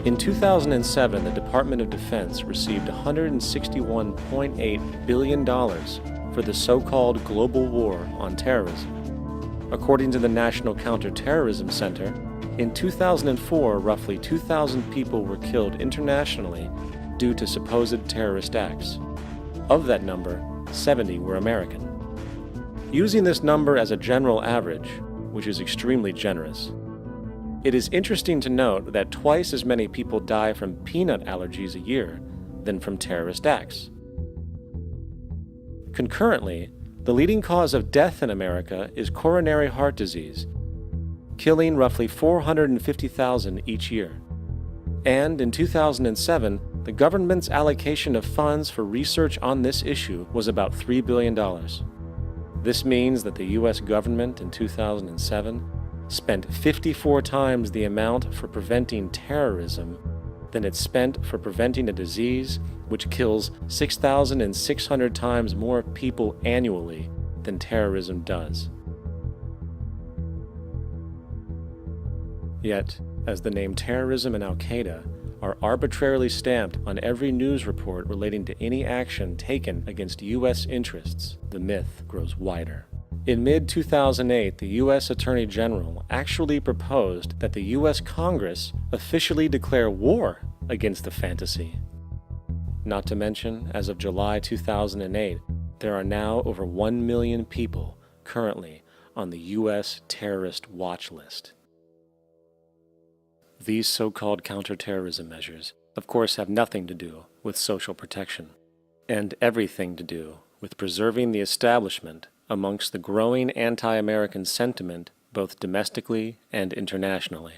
In 2007, the Department of Defense received $161.8 billion for the so-called global war on terrorism. According to the National Counterterrorism Center, in 2004, roughly 2,000 people were killed internationally due to supposed terrorist acts. Of that number, 70 were American. Using this number as a general average, which is extremely generous, It is interesting to note that twice as many people die from peanut allergies a year than from terrorist acts. Concurrently, the leading cause of death in America is coronary heart disease, killing roughly 450,000 each year. And in 2007, the government's allocation of funds for research on this issue was about $3 billion. This means that the U.S. government in 2007 spent 54 times the amount for preventing terrorism than it spent for preventing a disease which kills 6,600 times more people annually than terrorism does. Yet, as the name terrorism and Al-Qaeda are arbitrarily stamped on every news report relating to any action taken against U.S. interests, the myth grows wider. In mid-2008, the U.S. Attorney General actually proposed that the U.S. Congress officially declare war against the fantasy. Not to mention, as of July 2008, there are now over 1 million people currently on the U.S. terrorist watch list. These so-called counterterrorism measures, of course, have nothing to do with social protection, and everything to do with preserving the establishment amongst the growing anti-American sentiment both domestically and internationally,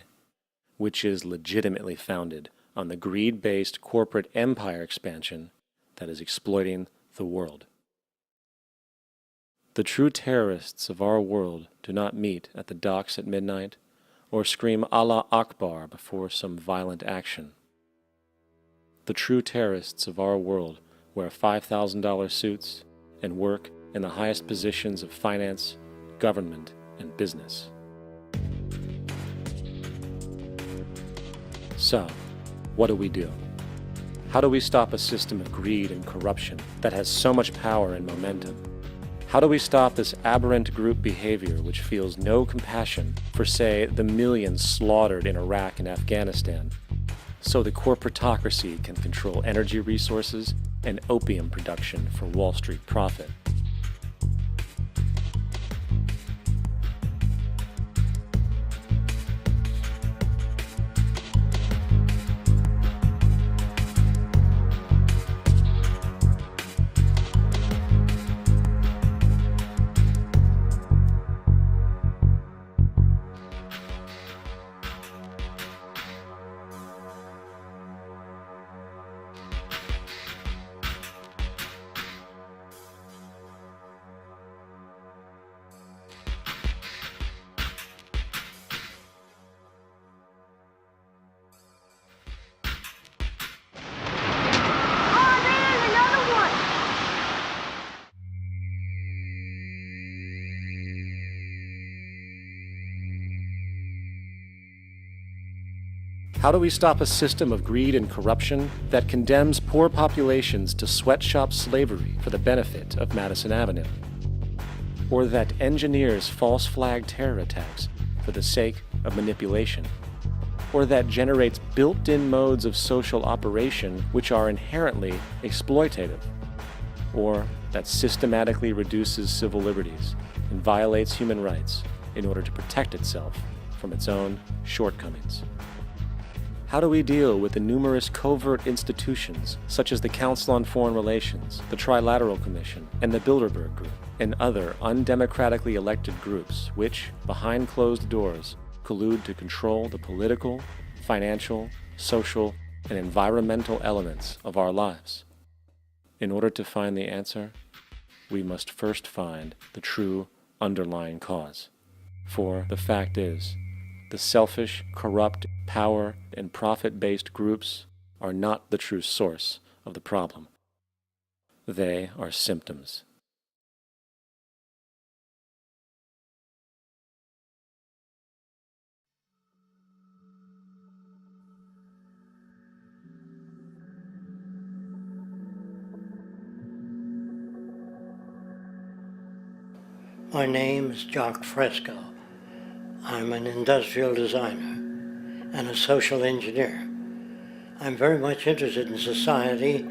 which is legitimately founded on the greed-based corporate empire expansion that is exploiting the world. The true terrorists of our world do not meet at the docks at midnight or scream Allah Akbar before some violent action. The true terrorists of our world wear $5,000 suits and work in the highest positions of finance, government, and business. So, what do? How do we stop a system of greed and corruption that has so much power and momentum? How do we stop this aberrant group behavior which feels no compassion for, say, the millions slaughtered in Iraq and Afghanistan, so the corporatocracy can control energy resources and opium production for Wall Street profit? How do we stop a system of greed and corruption that condemns poor populations to sweatshop slavery for the benefit of Madison Avenue? Or that engineers false flag terror attacks for the sake of manipulation? Or that generates built-in modes of social operation which are inherently exploitative? Or that systematically reduces civil liberties and violates human rights in order to protect itself from its own shortcomings? How do we deal with the numerous covert institutions, such as the Council on Foreign Relations, the Trilateral Commission, and the Bilderberg Group, and other undemocratically elected groups which, behind closed doors, collude to control the political, financial, social, and environmental elements of our lives? In order to find the answer, we must first find the true underlying cause. For the fact is, the selfish, corrupt, power, and profit-based groups are not the true source of the problem. They are symptoms. My name is Jacques Fresco. I'm an industrial designer and a social engineer. I'm very much interested in society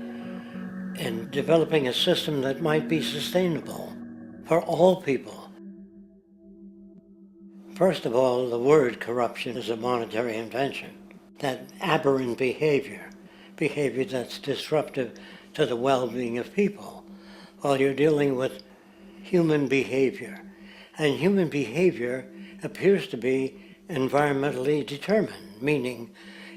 and developing a system that might be sustainable for all people. First of all, the word corruption is a monetary invention. That aberrant behavior that's disruptive to the well-being of people, while you're dealing with human behavior. And human behavior appears to be environmentally determined, meaning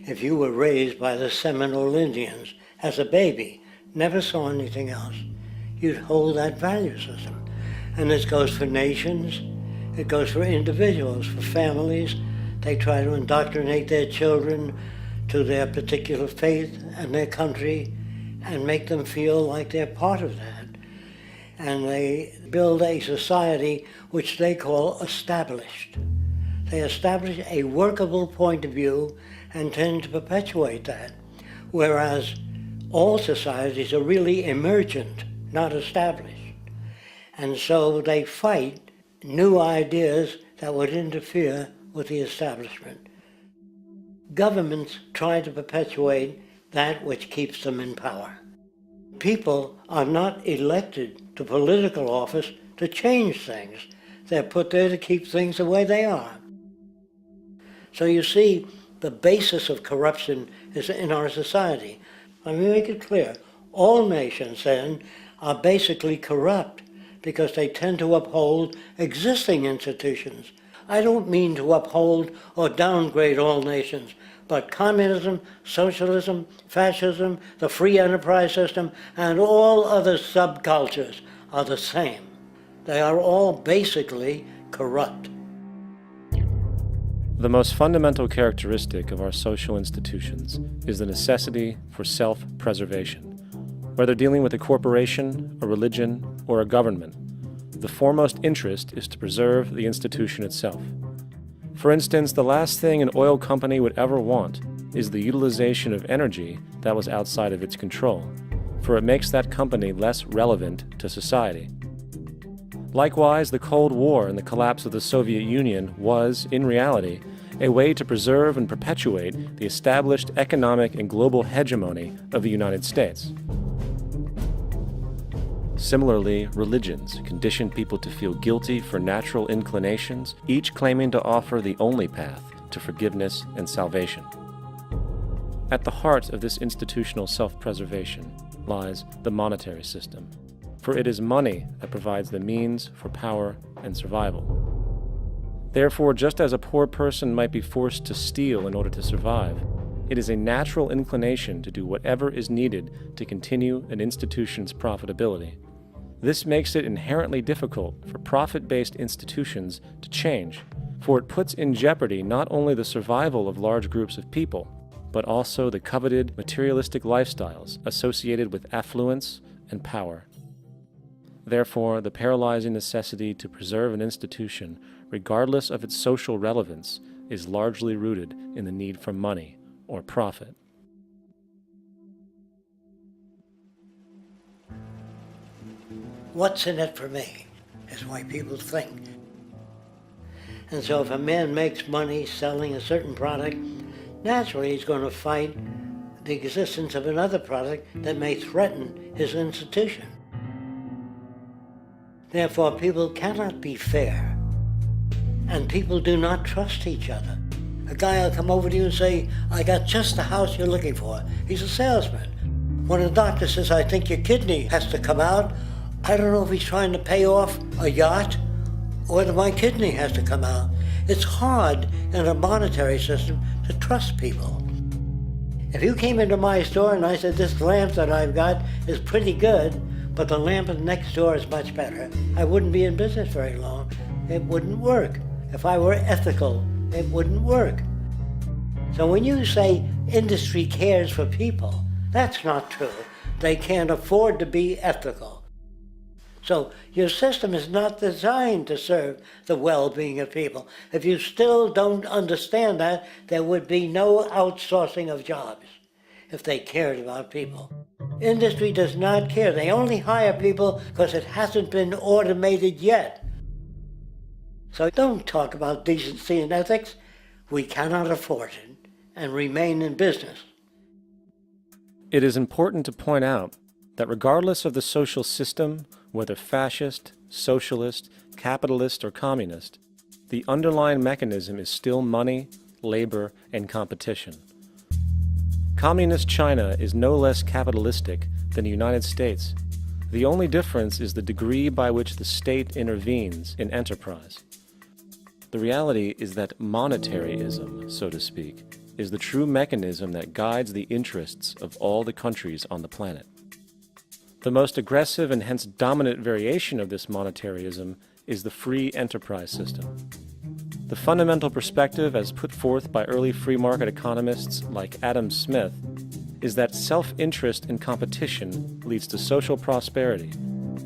if you were raised by the Seminole Indians as a baby, never saw anything else, you'd hold that value system. And this goes for nations, it goes for individuals, for families. They try to indoctrinate their children to their particular faith and their country and make them feel like they're part of that. And they build a society which they call established. They establish a workable point of view and tend to perpetuate that, whereas all societies are really emergent, not established. And so they fight new ideas that would interfere with the establishment. Governments try to perpetuate that which keeps them in power. People are not elected to political office to change things. They're put there to keep things the way they are. So you see, the basis of corruption is in our society. Let me make it clear. All nations, then, are basically corrupt because they tend to uphold existing institutions. I don't mean to uphold or downgrade all nations, but communism, socialism, fascism, the free enterprise system, and all other subcultures are the same. They are all basically corrupt. The most fundamental characteristic of our social institutions is the necessity for self-preservation. Whether dealing with a corporation, a religion, or a government, the foremost interest is to preserve the institution itself. For instance, the last thing an oil company would ever want is the utilization of energy that was outside of its control, for it makes that company less relevant to society. Likewise, the Cold War and the collapse of the Soviet Union was, in reality, a way to preserve and perpetuate the established economic and global hegemony of the United States. Similarly, religions condition people to feel guilty for natural inclinations, each claiming to offer the only path to forgiveness and salvation. At the heart of this institutional self-preservation lies the monetary system, for it is money that provides the means for power and survival. Therefore, just as a poor person might be forced to steal in order to survive, it is a natural inclination to do whatever is needed to continue an institution's profitability. This makes it inherently difficult for profit-based institutions to change, for it puts in jeopardy not only the survival of large groups of people, but also the coveted materialistic lifestyles associated with affluence and power. Therefore, the paralyzing necessity to preserve an institution, regardless of its social relevance, is largely rooted in the need for money or profit. What's in it for me is why people think. And so if a man makes money selling a certain product, naturally he's going to fight the existence of another product that may threaten his institution. Therefore, people cannot be fair, and people do not trust each other. A guy will come over to you and say, I got just the house you're looking for. He's a salesman. When a doctor says, I think your kidney has to come out, I don't know if he's trying to pay off a yacht or whether my kidney has to come out. It's hard in a monetary system to trust people. If you came into my store and I said, this lamp that I've got is pretty good, but the lamp next door is much better, I wouldn't be in business very long. It wouldn't work. If I were ethical, it wouldn't work. So when you say industry cares for people, that's not true. They can't afford to be ethical. So your system is not designed to serve the well-being of people. If you still don't understand that, there would be no outsourcing of jobs if they cared about people. Industry does not care. They only hire people because it hasn't been automated yet. So don't talk about decency and ethics. We cannot afford it and remain in business. It is important to point out that regardless of the social system, whether fascist, socialist, capitalist, or communist, The underlying mechanism is still money, labor, and competition. Communist China is no less capitalistic than the United States. The only difference is the degree by which the state intervenes in enterprise. The reality is that monetaryism, so to speak, is the true mechanism that guides the interests of all the countries on the planet. The most aggressive and hence dominant variation of this monetaryism is the free enterprise system. The fundamental perspective, as put forth by early free market economists like Adam Smith, is that self-interest in competition leads to social prosperity,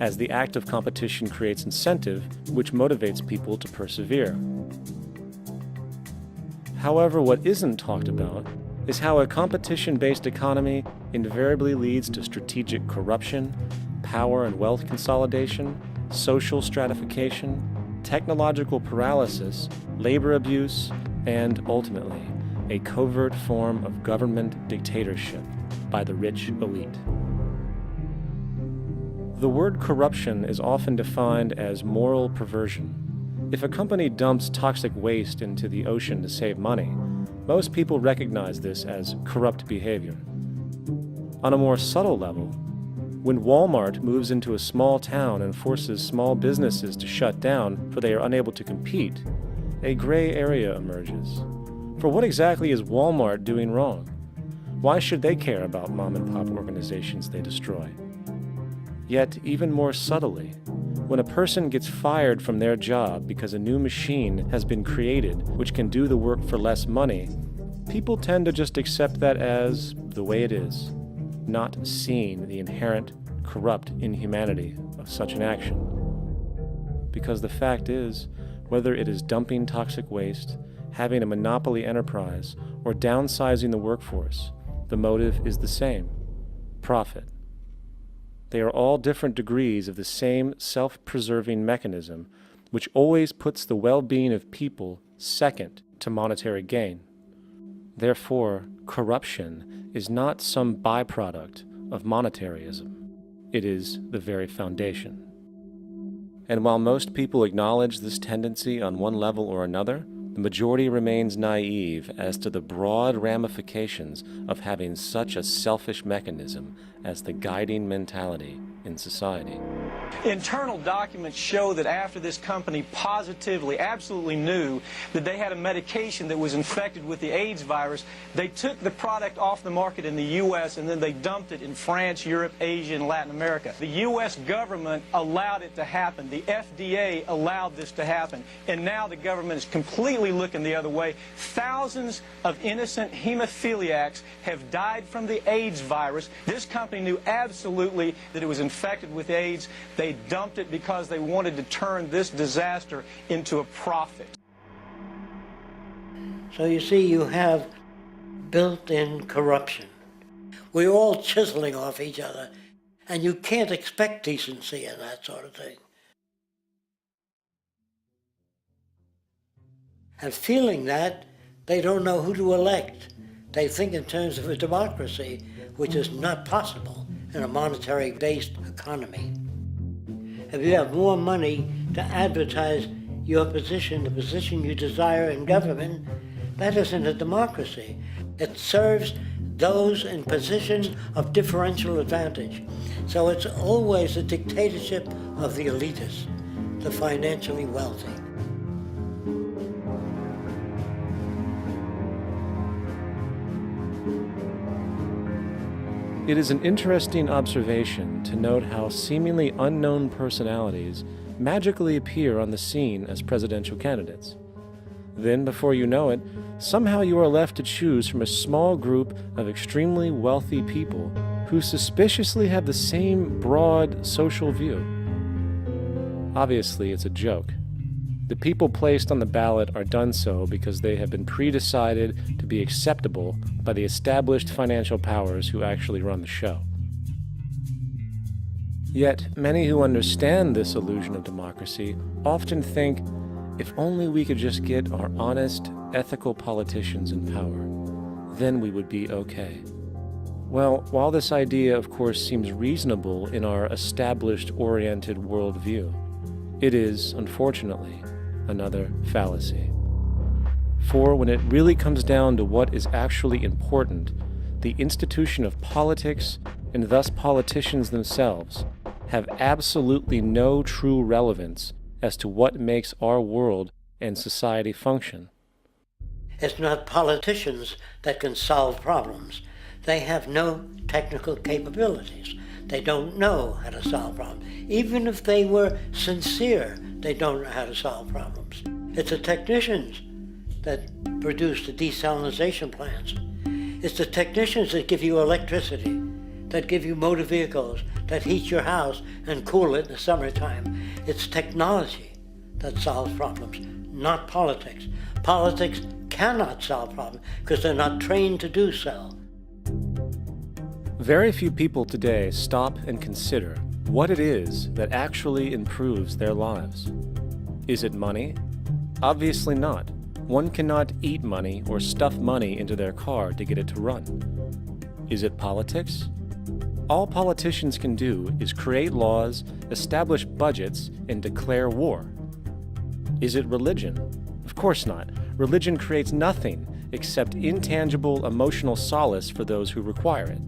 as the act of competition creates incentive, which motivates people to persevere. However, what isn't talked about is how a competition-based economy invariably leads to strategic corruption, power and wealth consolidation, social stratification, technological paralysis, labor abuse, and, ultimately, a covert form of government dictatorship by the rich elite. The word corruption is often defined as moral perversion. If a company dumps toxic waste into the ocean to save money, most people recognize this as corrupt behavior. On a more subtle level, when Walmart moves into a small town and forces small businesses to shut down for they are unable to compete, a gray area emerges. For what exactly is Walmart doing wrong? Why should they care about mom-and-pop organizations they destroy? Yet, even more subtly, when a person gets fired from their job because a new machine has been created which can do the work for less money, people tend to just accept that as the way it is, not seeing the inherent, corrupt inhumanity of such an action. Because the fact is, whether it is dumping toxic waste, having a monopoly enterprise, or downsizing the workforce, the motive is the same: profit. They are all different degrees of the same self-preserving mechanism, which always puts the well-being of people second to monetary gain. Therefore, corruption is not some byproduct of monetaryism. It is the very foundation. And while most people acknowledge this tendency on one level or another, the majority remains naive as to the broad ramifications of having such a selfish mechanism as the guiding mentality in society. Internal documents show that after this company positively, absolutely knew that they had a medication that was infected with the AIDS virus, they took the product off the market in the U.S. and then they dumped it in France, Europe, Asia, and Latin America. The U.S. government allowed it to happen. The FDA allowed this to happen. And now the government is completely looking the other way. Thousands of innocent hemophiliacs have died from the AIDS virus. This company knew absolutely that it was infected with AIDS. They dumped it because they wanted to turn this disaster into a profit. So you see, you have built-in corruption. We're all chiseling off each other, and you can't expect decency in that sort of thing. And feeling that, they don't know who to elect. They think in terms of a democracy, which is not possible in a monetary-based economy. If you have more money to advertise your position, the position you desire in government, that isn't a democracy. It serves those in positions of differential advantage. So it's always a dictatorship of the elitists, the financially wealthy. It is an interesting observation to note how seemingly unknown personalities magically appear on the scene as presidential candidates. Then, before you know it, somehow you are left to choose from a small group of extremely wealthy people who suspiciously have the same broad social view. Obviously, it's a joke. The people placed on the ballot are done so because they have been pre-decided to be acceptable by the established financial powers who actually run the show. Yet, many who understand this illusion of democracy often think, if only we could just get our honest, ethical politicians in power, then we would be okay. Well, while this idea, of course, seems reasonable in our established, oriented worldview, it is, unfortunately, another fallacy. For when it really comes down to what is actually important, the institution of politics, and thus politicians themselves, have absolutely no true relevance as to what makes our world and society function. It's not politicians that can solve problems. They have no technical capabilities. They don't know how to solve problems. Even if they were sincere, they don't know how to solve problems. It's the technicians that produce the desalination plants. It's the technicians that give you electricity, that give you motor vehicles, that heat your house and cool it in the summertime. It's technology that solves problems, not politics. Politics cannot solve problems because they're not trained to do so. Very few people today stop and consider what it is that actually improves their lives. Is it money? Obviously not. One cannot eat money or stuff money into their car to get it to run. Is it politics? All politicians can do is create laws, establish budgets, and declare war. Is it religion? Of course not. Religion creates nothing except intangible emotional solace for those who require it.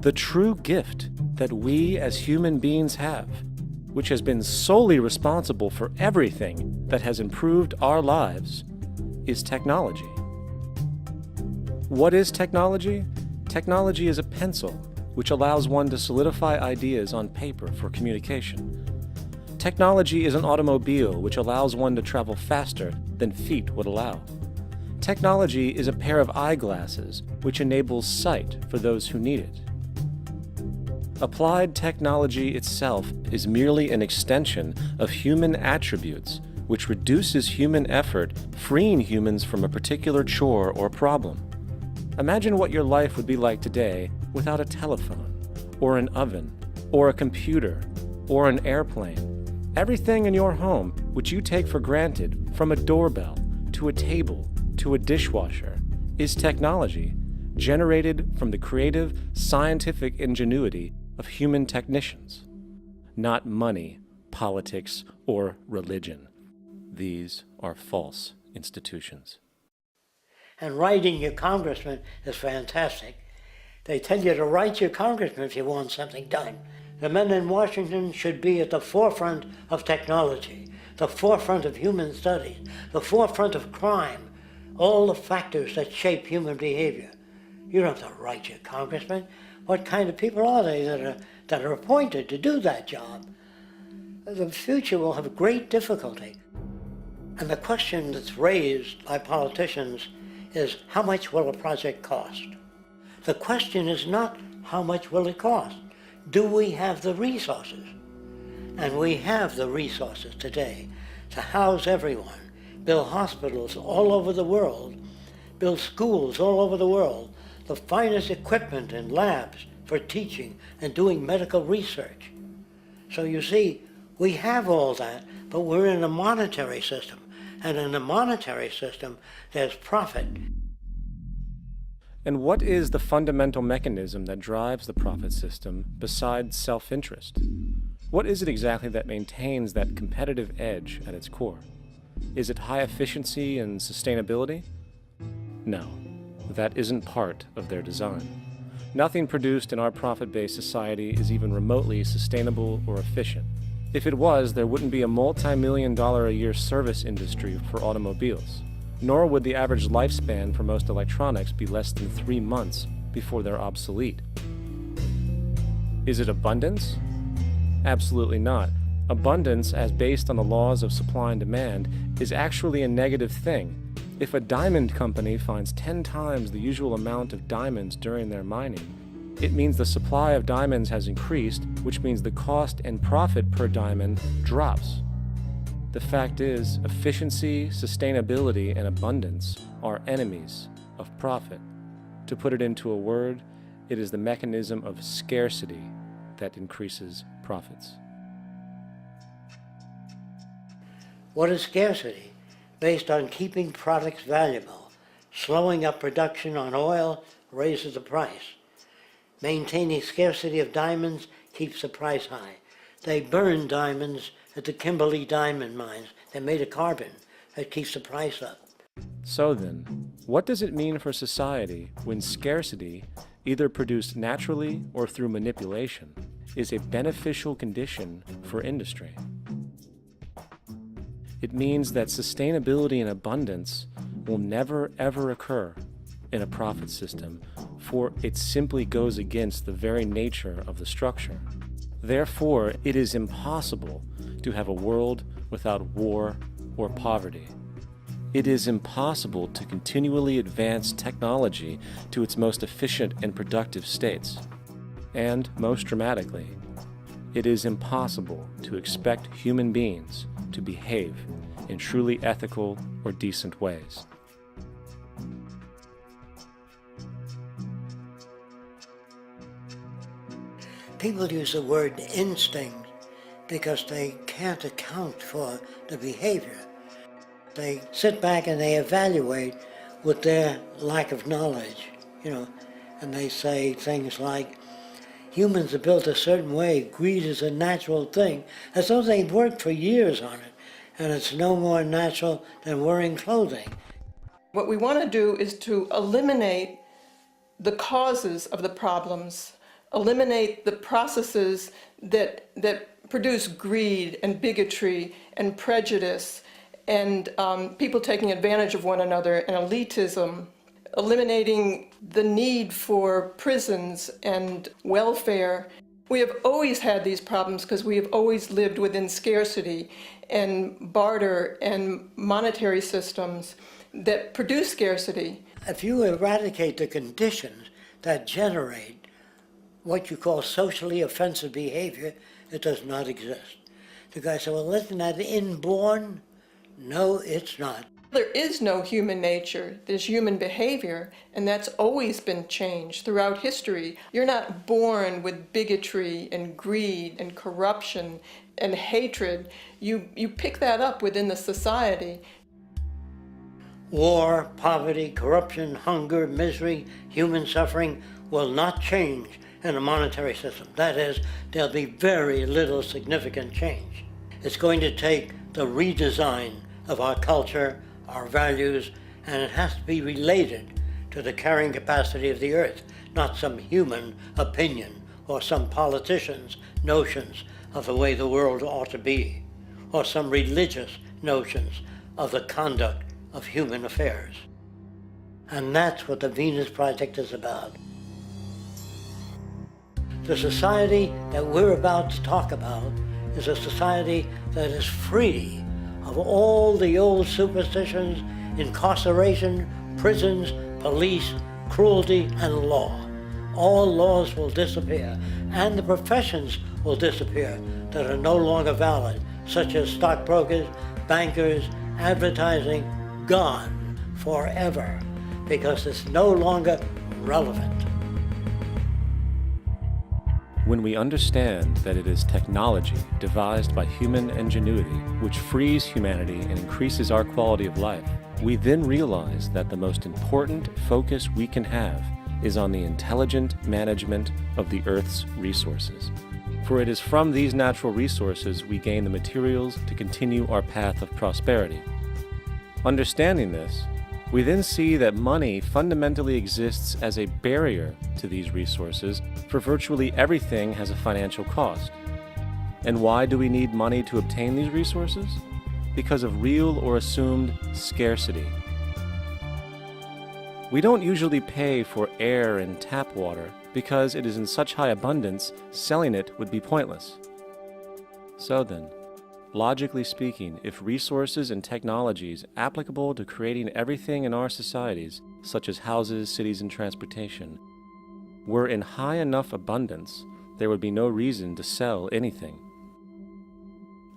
The true gift that we as human beings have, which has been solely responsible for everything that has improved our lives, is technology. What is technology? Technology is a pencil which allows one to solidify ideas on paper for communication. Technology is an automobile which allows one to travel faster than feet would allow. Technology is a pair of eyeglasses which enables sight for those who need it. Applied technology itself is merely an extension of human attributes which reduces human effort, freeing humans from a particular chore or problem. Imagine what your life would be like today without a telephone, or an oven, or a computer, or an airplane. Everything in your home, which you take for granted, from a doorbell, to a table, to a dishwasher, is technology, generated from the creative, scientific ingenuity of human technicians. Not money, politics, or religion. These are false institutions. And writing your congressman is fantastic. They tell you to write your congressman if you want something done. The men in Washington should be at the forefront of technology, the forefront of human studies, the forefront of crime, all the factors that shape human behavior. You don't have to write your congressman. What kind of people are they that are appointed to do that job? The future will have great difficulty. And the question that's raised by politicians is, how much will a project cost? The question is not how much will it cost. Do we have the resources? And we have the resources today to house everyone, build hospitals all over the world, build schools all over the world, the finest equipment and labs for teaching and doing medical research. So you see, we have all that, but we're in a monetary system. And in a monetary system, there's profit. And what is the fundamental mechanism that drives the profit system besides self-interest? What is it exactly that maintains that competitive edge at its core? Is it high efficiency and sustainability? No, that isn't part of their design. Nothing produced in our profit-based society is even remotely sustainable or efficient. If it was, there wouldn't be a multi-million-dollar-a-year service industry for automobiles, nor would the average lifespan for most electronics be less than 3 months before they're obsolete. Is it abundance? Absolutely not. Abundance, as based on the laws of supply and demand, is actually a negative thing. If a diamond company finds 10 times the usual amount of diamonds during their mining, it means the supply of diamonds has increased, which means the cost and profit per diamond drops. The fact is, efficiency, sustainability, and abundance are enemies of profit. To put it into a word, it is the mechanism of scarcity that increases profits. What is scarcity? Based on keeping products valuable. Slowing up production on oil raises the price. Maintaining scarcity of diamonds keeps the price high. They burn diamonds at the Kimberley diamond mines. They made a carbon that keeps the price up. So then, what does it mean for society when scarcity, either produced naturally or through manipulation, is a beneficial condition for industry? It means that sustainability and abundance will never ever occur in a profit system, for it simply goes against the very nature of the structure. Therefore, it is impossible to have a world without war or poverty. It is impossible to continually advance technology to its most efficient and productive states. And, most dramatically, it is impossible to expect human beings to behave in truly ethical or decent ways. People use the word instinct because they can't account for the behavior. They sit back and they evaluate with their lack of knowledge, and they say things like, humans are built a certain way, greed is a natural thing, as though they've worked for years on it, and it's no more natural than wearing clothing. What we want to do is to eliminate the causes of the problems, eliminate the processes that produce greed and bigotry and prejudice and people taking advantage of one another and elitism, eliminating the need for prisons and welfare. We have always had these problems because we have always lived within scarcity and barter and monetary systems that produce scarcity. If you eradicate the conditions that generate what you call socially offensive behavior, it does not exist. The guy said, well, isn't that inborn? No, it's not. There is no human nature, there's human behavior, and that's always been changed throughout history. You're not born with bigotry and greed and corruption and hatred. You pick that up within the society. War, poverty, corruption, hunger, misery, human suffering will not change in a monetary system. That is, there'll be very little significant change. It's going to take the redesign of our culture, our values, and it has to be related to the carrying capacity of the earth, not some human opinion or some politician's notions of the way the world ought to be, or some religious notions of the conduct of human affairs. And that's what the Venus Project is about. The society that we're about to talk about is a society that is free of all the old superstitions, incarceration, prisons, police, cruelty, and law. All laws will disappear, and the professions will disappear that are no longer valid, such as stockbrokers, bankers, advertising, gone forever, because it's no longer relevant. When we understand that it is technology devised by human ingenuity which frees humanity and increases our quality of life, we then realize that the most important focus we can have is on the intelligent management of the Earth's resources. For it is from these natural resources we gain the materials to continue our path of prosperity. Understanding this, we then see that money fundamentally exists as a barrier to these resources, for virtually everything has a financial cost. And why do we need money to obtain these resources? Because of real or assumed scarcity. We don't usually pay for air and tap water because it is in such high abundance, selling it would be pointless. So then, logically speaking, if resources and technologies applicable to creating everything in our societies, such as houses, cities, and transportation, were in high enough abundance, there would be no reason to sell anything.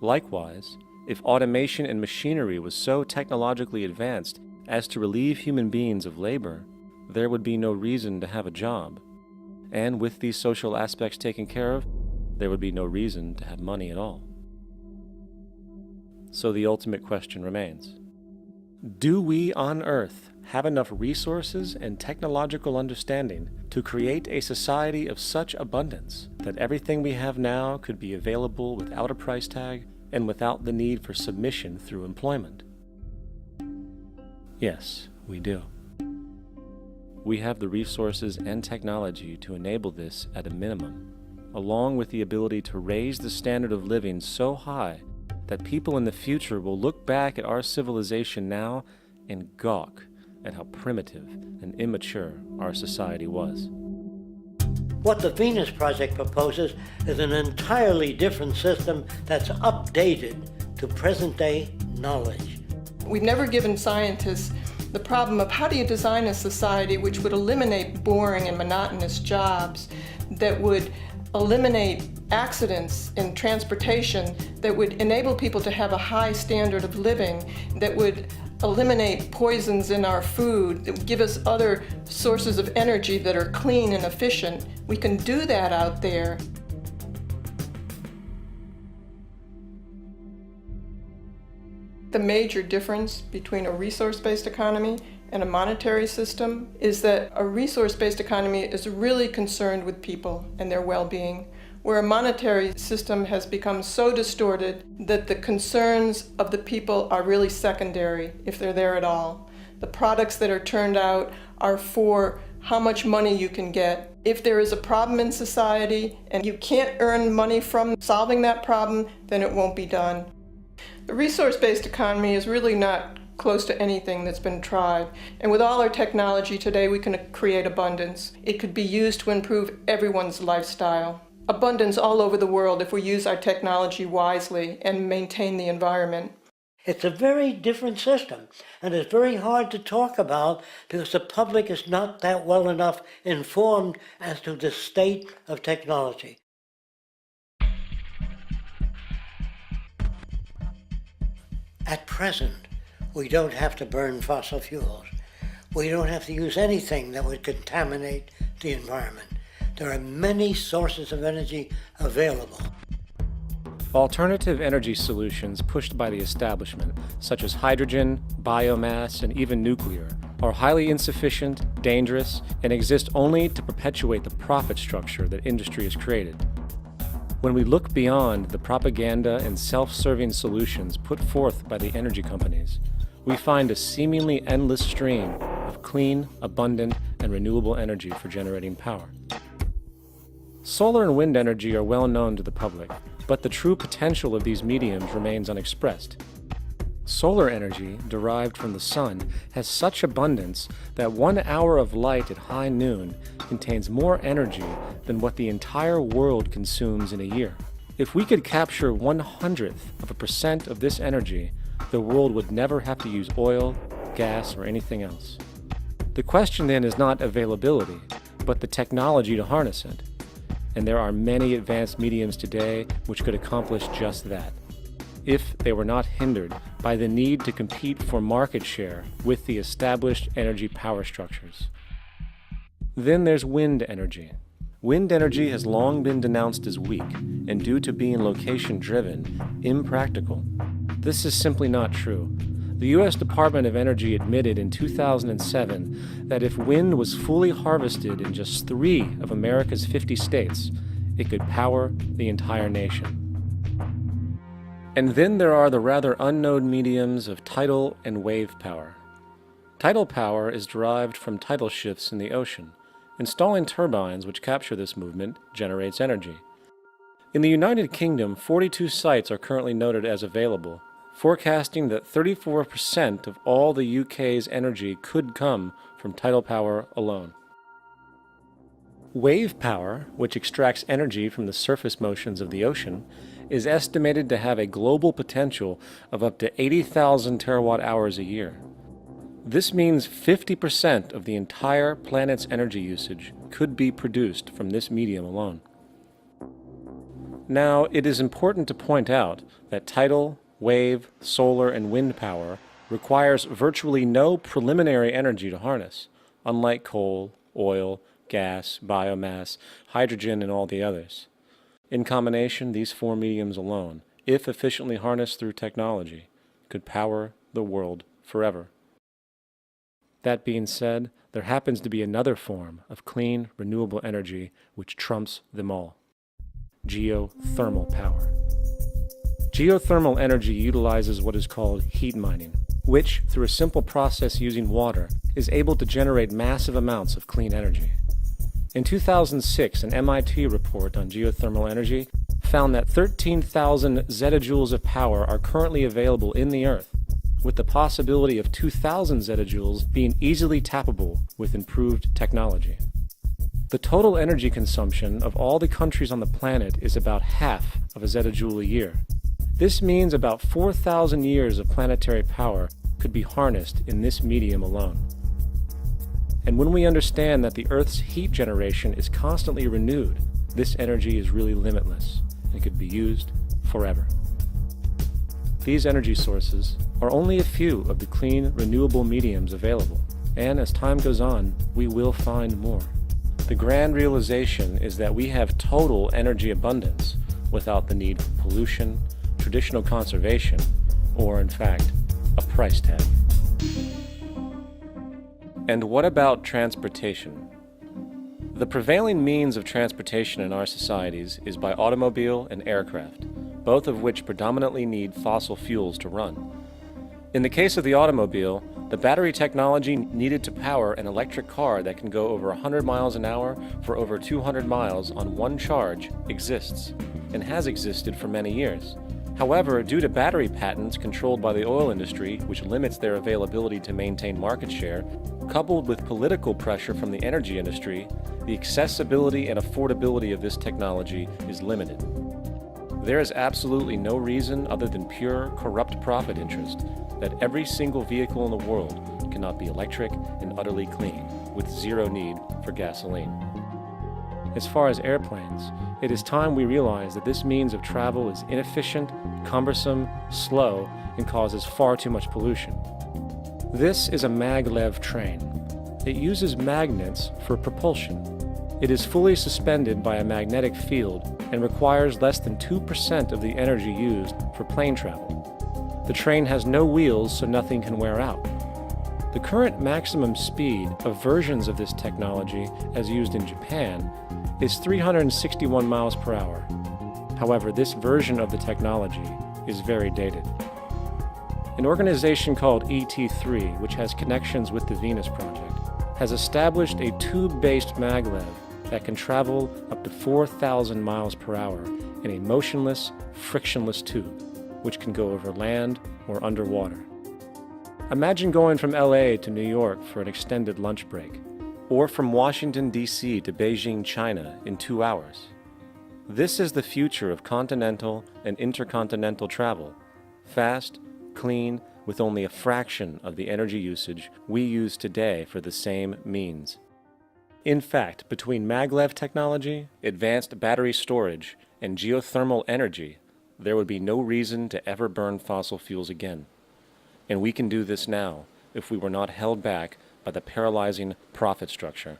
Likewise, if automation and machinery was so technologically advanced as to relieve human beings of labor, there would be no reason to have a job. And with these social aspects taken care of, there would be no reason to have money at all. So the ultimate question remains: do we on Earth have enough resources and technological understanding to create a society of such abundance that everything we have now could be available without a price tag and without the need for submission through employment? Yes, we do. We have the resources and technology to enable this at a minimum, along with the ability to raise the standard of living so high that people in the future will look back at our civilization now and gawk at how primitive and immature our society was. What the Venus Project proposes is an entirely different system that's updated to present-day knowledge. We've never given scientists the problem of how do you design a society which would eliminate boring and monotonous jobs, that would eliminate accidents in transportation, that would enable people to have a high standard of living, that would eliminate poisons in our food, that would give us other sources of energy that are clean and efficient. We can do that out there. The major difference between a resource-based economy and a monetary system is that a resource-based economy is really concerned with people and their well-being, where a monetary system has become so distorted that the concerns of the people are really secondary, if they're there at all. The products that are turned out are for how much money you can get. If there is a problem in society and you can't earn money from solving that problem, then it won't be done. The resource-based economy is really not close to anything that's been tried. And with all our technology today, we can create abundance. It could be used to improve everyone's lifestyle. Abundance all over the world if we use our technology wisely and maintain the environment. It's a very different system, and it's very hard to talk about because the public is not that well enough informed as to the state of technology. At present, we don't have to burn fossil fuels. We don't have to use anything that would contaminate the environment. There are many sources of energy available. Alternative energy solutions pushed by the establishment, such as hydrogen, biomass, and even nuclear, are highly insufficient, dangerous, and exist only to perpetuate the profit structure that industry has created. When we look beyond the propaganda and self-serving solutions put forth by the energy companies, we find a seemingly endless stream of clean, abundant, and renewable energy for generating power. Solar and wind energy are well known to the public, but the true potential of these mediums remains unexpressed. Solar energy, derived from the sun, has such abundance that 1 hour of light at high noon contains more energy than what the entire world consumes in a year. If we could capture 1/100% of this energy, the world would never have to use oil, gas, or anything else. The question then is not availability, but the technology to harness it. And there are many advanced mediums today which could accomplish just that, if they were not hindered by the need to compete for market share with the established energy power structures. Then there's wind energy. Wind energy has long been denounced as weak, and due to being location-driven, impractical. This is simply not true. The U.S. Department of Energy admitted in 2007 that if wind was fully harvested in just 3 of America's 50 states, it could power the entire nation. And then there are the rather unknown mediums of tidal and wave power. Tidal power is derived from tidal shifts in the ocean. Installing turbines which capture this movement generates energy. In the United Kingdom, 42 sites are currently noted as available, forecasting that 34% of all the UK's energy could come from tidal power alone. Wave power, which extracts energy from the surface motions of the ocean, is estimated to have a global potential of up to 80,000 terawatt-hours a year. This means 50% of the entire planet's energy usage could be produced from this medium alone. Now, it is important to point out that tidal, wave, solar, and wind power requires virtually no preliminary energy to harness, unlike coal, oil, gas, biomass, hydrogen, and all the others. In combination, these 4 mediums alone, if efficiently harnessed through technology, could power the world forever. That being said, there happens to be another form of clean, renewable energy which trumps them all: geothermal power. Geothermal energy utilizes what is called heat mining, which, through a simple process using water, is able to generate massive amounts of clean energy. In 2006, an MIT report on geothermal energy found that 13,000 zettajoules of power are currently available in the Earth, with the possibility of 2,000 zettajoules being easily tappable with improved technology. The total energy consumption of all the countries on the planet is about half of a zettajoule a year. This means about 4,000 years of planetary power could be harnessed in this medium alone. And when we understand that the Earth's heat generation is constantly renewed, this energy is really limitless and could be used forever. These energy sources are only a few of the clean, renewable mediums available, and as time goes on, we will find more. The grand realization is that we have total energy abundance without the need for pollution, traditional conservation, or in fact, a price tag. And what about transportation? The prevailing means of transportation in our societies is by automobile and aircraft, both of which predominantly need fossil fuels to run. In the case of the automobile, the battery technology needed to power an electric car that can go over 100 miles an hour for over 200 miles on one charge exists, and has existed for many years. However, due to battery patents controlled by the oil industry, which limits their availability to maintain market share, coupled with political pressure from the energy industry, the accessibility and affordability of this technology is limited. There is absolutely no reason other than pure, corrupt profit interest that every single vehicle in the world cannot be electric and utterly clean, with zero need for gasoline. As far as airplanes, it is time we realize that this means of travel is inefficient, cumbersome, slow, and causes far too much pollution. This is a maglev train. It uses magnets for propulsion. It is fully suspended by a magnetic field and requires less than 2% of the energy used for plane travel. The train has no wheels, so nothing can wear out. The current maximum speed of versions of this technology, as used in Japan, is 361 miles per hour. However, this version of the technology is very dated. An organization called ET3, which has connections with the Venus Project, has established a tube-based maglev that can travel up to 4,000 miles per hour in a motionless, frictionless tube, which can go over land or underwater. Imagine going from LA to New York for an extended lunch break, or from Washington, D.C. to Beijing, China in 2 hours. This is the future of continental and intercontinental travel, fast, clean, with only a fraction of the energy usage we use today for the same means. In fact, between maglev technology, advanced battery storage, and geothermal energy, there would be no reason to ever burn fossil fuels again. And we can do this now if we were not held back by the paralyzing profit structure.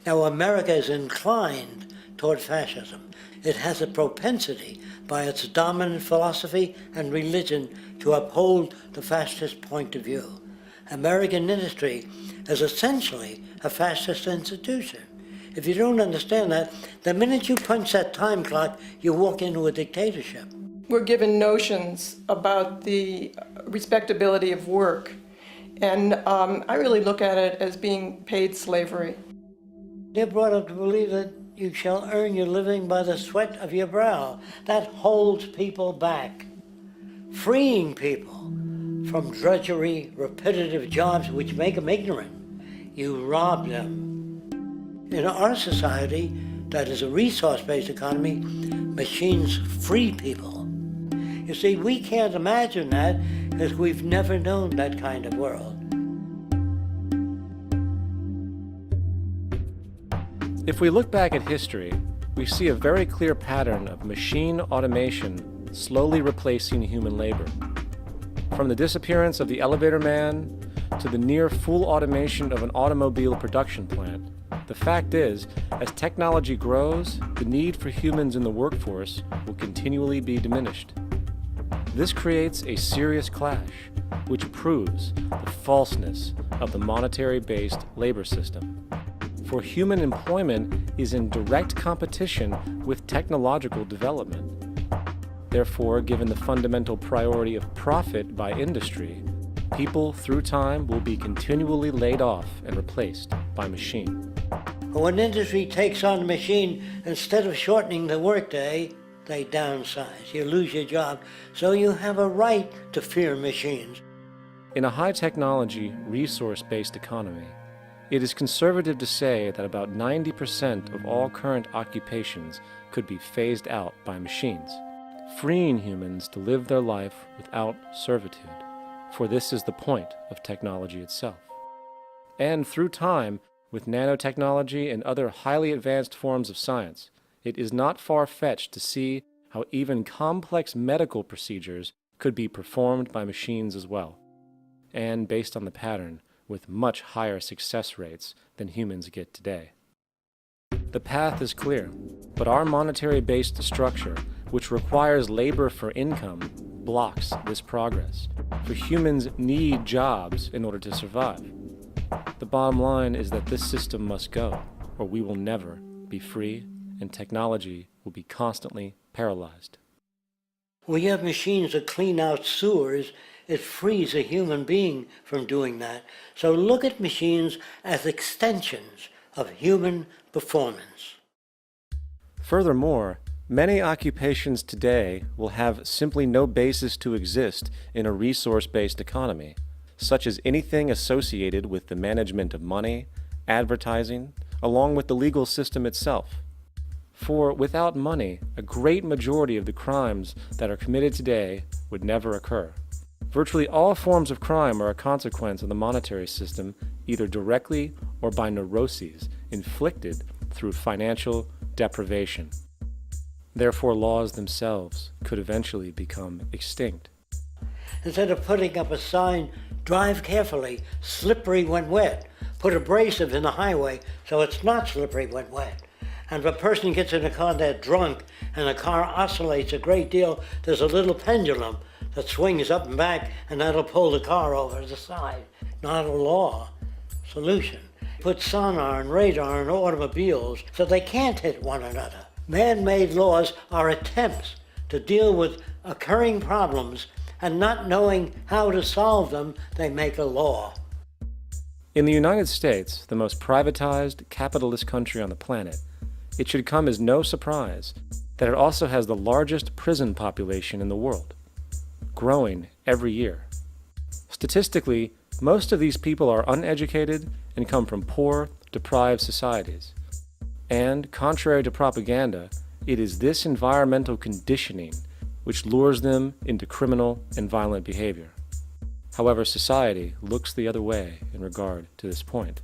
Now, America is inclined toward fascism. It has a propensity by its dominant philosophy and religion to uphold the fascist point of view. American industry is essentially a fascist institution. If you don't understand that, the minute you punch that time clock, you walk into a dictatorship. We're given notions about the respectability of work, and I really look at it as being paid slavery. They're brought up to believe that you shall earn your living by the sweat of your brow. That holds people back, freeing people from drudgery, repetitive jobs which make them ignorant. You rob them. In our society, that is a resource-based economy, machines free people. You see, we can't imagine that because we've never known that kind of world. If we look back at history, we see a very clear pattern of machine automation slowly replacing human labor. From the disappearance of the elevator man to the near full automation of an automobile production plant, the fact is, as technology grows, the need for humans in the workforce will continually be diminished. This creates a serious clash, which proves the falseness of the monetary-based labor system. for human employment is in direct competition with technological development. Therefore, given the fundamental priority of profit by industry, people through time will be continually laid off and replaced by machine. When industry takes on a machine, instead of shortening the workday, they downsize. You lose your job. So you have a right to fear machines. In a high-technology, resource-based economy, it is conservative to say that about 90% of all current occupations could be phased out by machines, freeing humans to live their life without servitude, for this is the point of technology itself. And through time, with nanotechnology and other highly advanced forms of science, it is not far-fetched to see how even complex medical procedures could be performed by machines as well, and based on the pattern, with much higher success rates than humans get today. The path is clear, but our monetary-based structure, which requires labor for income, blocks this progress, for humans need jobs in order to survive. The bottom line is that this system must go, or we will never be free, and technology will be constantly paralyzed. We have machines that clean out sewers. It frees a human being from doing that. So look at machines as extensions of human performance. Furthermore, many occupations today will have simply no basis to exist in a resource-based economy, such as anything associated with the management of money, advertising, along with the legal system itself. For without money, a great majority of the crimes that are committed today would never occur. Virtually all forms of crime are a consequence of the monetary system, either directly or by neuroses inflicted through financial deprivation. Therefore, laws themselves could eventually become extinct. Instead of putting up a sign, drive carefully, slippery when wet, put abrasive in the highway so it's not slippery when wet. And if a person gets in a car that's drunk and the car oscillates a great deal, there's a little pendulum that swings up and back, and that'll pull the car over to the side. Not a law. Solution. Put sonar and radar in automobiles so they can't hit one another. Man-made laws are attempts to deal with occurring problems, and not knowing how to solve them, they make a law. In the United States, the most privatized, capitalist country on the planet, it should come as no surprise that it also has the largest prison population in the world, growing every year. Statistically, most of these people are uneducated and come from poor, deprived societies. And, contrary to propaganda, it is this environmental conditioning which lures them into criminal and violent behavior. However, society looks the other way in regard to this point.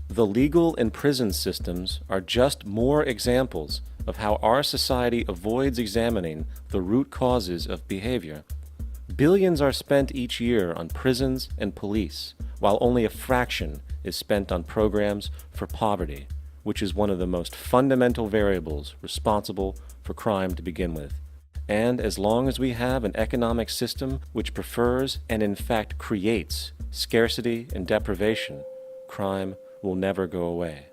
The legal and prison systems are just more examples of how our society avoids examining the root causes of behavior. Billions are spent each year on prisons and police, while only a fraction is spent on programs for poverty, which is one of the most fundamental variables responsible for crime to begin with. And as long as we have an economic system which prefers and in fact creates scarcity and deprivation, crime will never go away.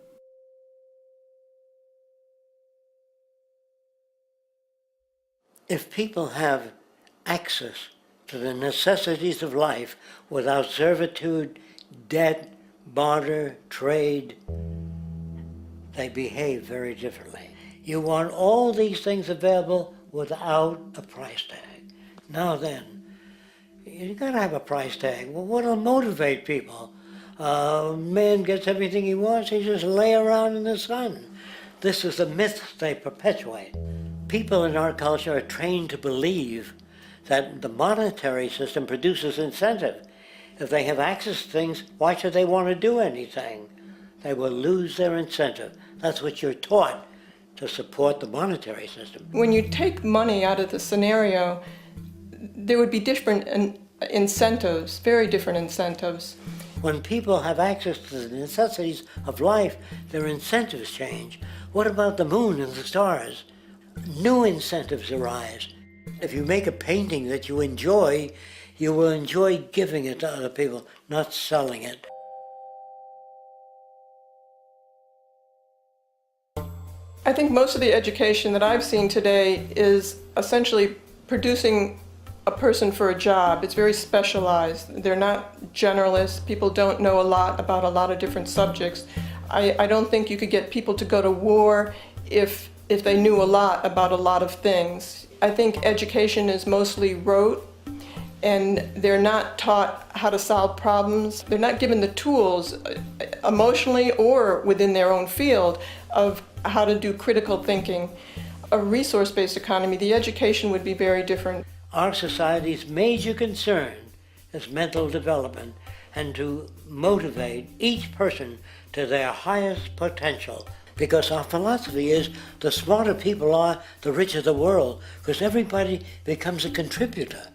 If people have access to the necessities of life without servitude, debt, barter, trade, they behave very differently. You want all these things available without a price tag. Now then, you gotta have a price tag. Well, what'll motivate people? Man gets everything he wants, he just lay around in the sun. This is the myth they perpetuate. People in our culture are trained to believe that the monetary system produces incentive. If they have access to things, why should they want to do anything? They will lose their incentive. That's what you're taught to support the monetary system. When you take money out of the scenario, there would be different incentives, very different incentives. When people have access to the necessities of life, their incentives change. What about the moon and the stars? New incentives arise. If you make a painting that you enjoy, you will enjoy giving it to other people, not selling it. I think most of the education that I've seen today is essentially producing a person for a job. It's very specialized. They're not generalists. People don't know a lot about a lot of different subjects. I don't think you could get people to go to war if they knew a lot about a lot of things. I think education is mostly rote, and they're not taught how to solve problems. They're not given the tools emotionally or within their own field of how to do critical thinking. A resource-based economy, the education would be very different. Our society's major concern is mental development and to motivate each person to their highest potential. Because our philosophy is the smarter people are, the richer the world, because everybody becomes a contributor.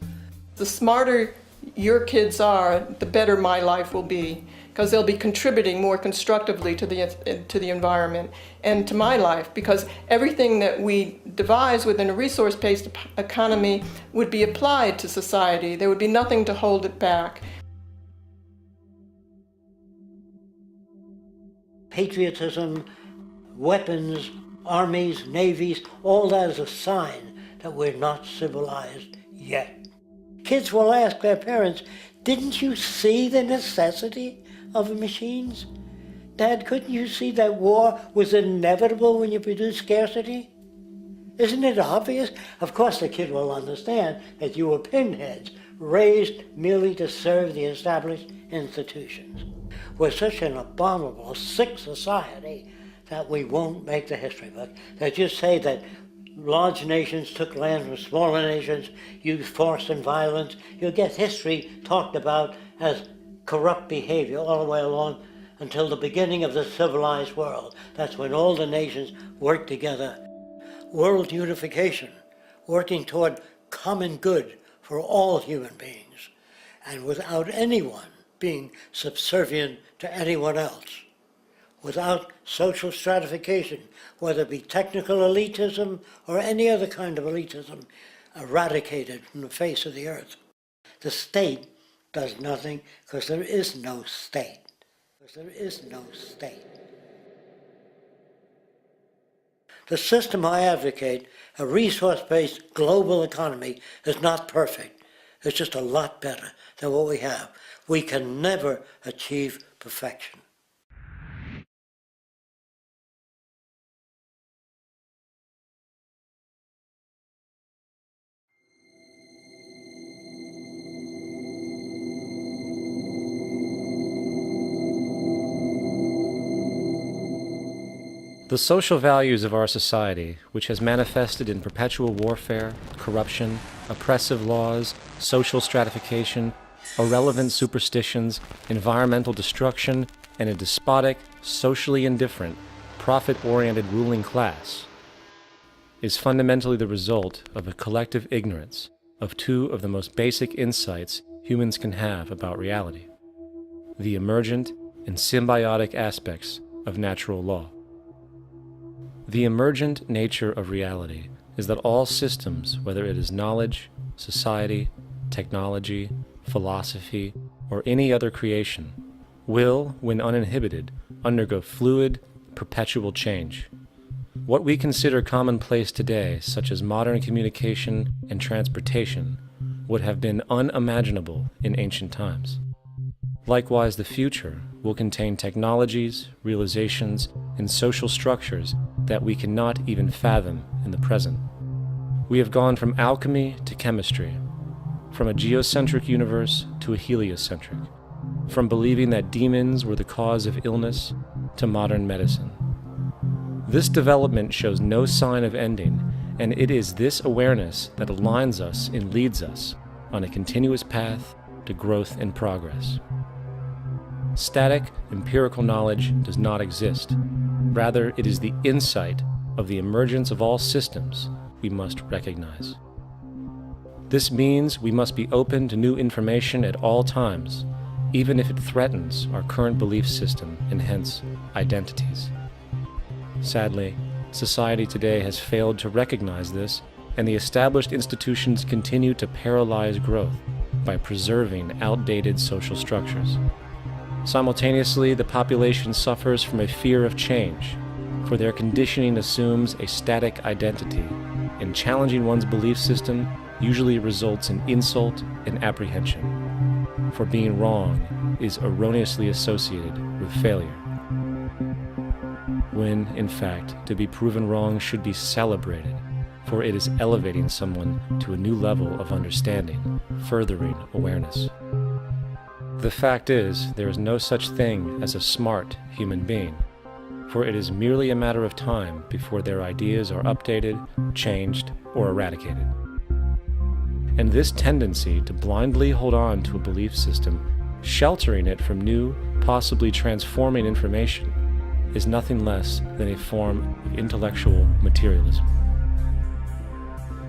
The smarter your kids are, the better my life will be, because they'll be contributing more constructively to the environment and to my life, because everything that we devise within a resource-based economy would be applied to society. There would be nothing to hold it back. Patriotism, weapons, armies, navies, all that is a sign that we're not civilized yet. Kids will ask their parents, didn't you see the necessity of the machines? Dad, couldn't you see that war was inevitable when you produce scarcity? Isn't it obvious? Of course the kid will understand that you were pinheads, raised merely to serve the established institutions. We're such an abominable, sick society that we won't make the history book. They just say that large nations took land from smaller nations, used force and violence. You'll get history talked about as corrupt behavior all the way along until the beginning of the civilized world. That's when all the nations work together. World unification, working toward common good for all human beings, and without anyone being subservient to anyone else, without social stratification, whether it be technical elitism or any other kind of elitism, eradicated from the face of the earth. The state does nothing because there is no state. There is no state. The system I advocate, a resource-based global economy, is not perfect. It's just a lot better than what we have. We can never achieve perfection. The social values of our society, which has manifested in perpetual warfare, corruption, oppressive laws, social stratification, irrelevant superstitions, environmental destruction, and a despotic, socially indifferent, profit-oriented ruling class, is fundamentally the result of a collective ignorance of two of the most basic insights humans can have about reality: the emergent and symbiotic aspects of natural law. The emergent nature of reality is that all systems, whether it is knowledge, society, technology, philosophy, or any other creation, will, when uninhibited, undergo fluid, perpetual change. What we consider commonplace today, such as modern communication and transportation, would have been unimaginable in ancient times. Likewise, the future will contain technologies, realizations, and social structures that we cannot even fathom in the present. We have gone from alchemy to chemistry, from a geocentric universe to a heliocentric, from believing that demons were the cause of illness to modern medicine. This development shows no sign of ending, and it is this awareness that aligns us and leads us on a continuous path to growth and progress. Static, empirical knowledge does not exist. Rather, it is the insight of the emergence of all systems we must recognize. This means we must be open to new information at all times, even if it threatens our current belief system and hence identities. Sadly, society today has failed to recognize this, and the established institutions continue to paralyze growth by preserving outdated social structures. Simultaneously, the population suffers from a fear of change, for their conditioning assumes a static identity, and challenging one's belief system usually results in insult and apprehension, for being wrong is erroneously associated with failure, when, in fact, to be proven wrong should be celebrated, for it is elevating someone to a new level of understanding, furthering awareness. The fact is, there is no such thing as a smart human being, for it is merely a matter of time before their ideas are updated, changed, or eradicated. And this tendency to blindly hold on to a belief system, sheltering it from new, possibly transforming information, is nothing less than a form of intellectual materialism.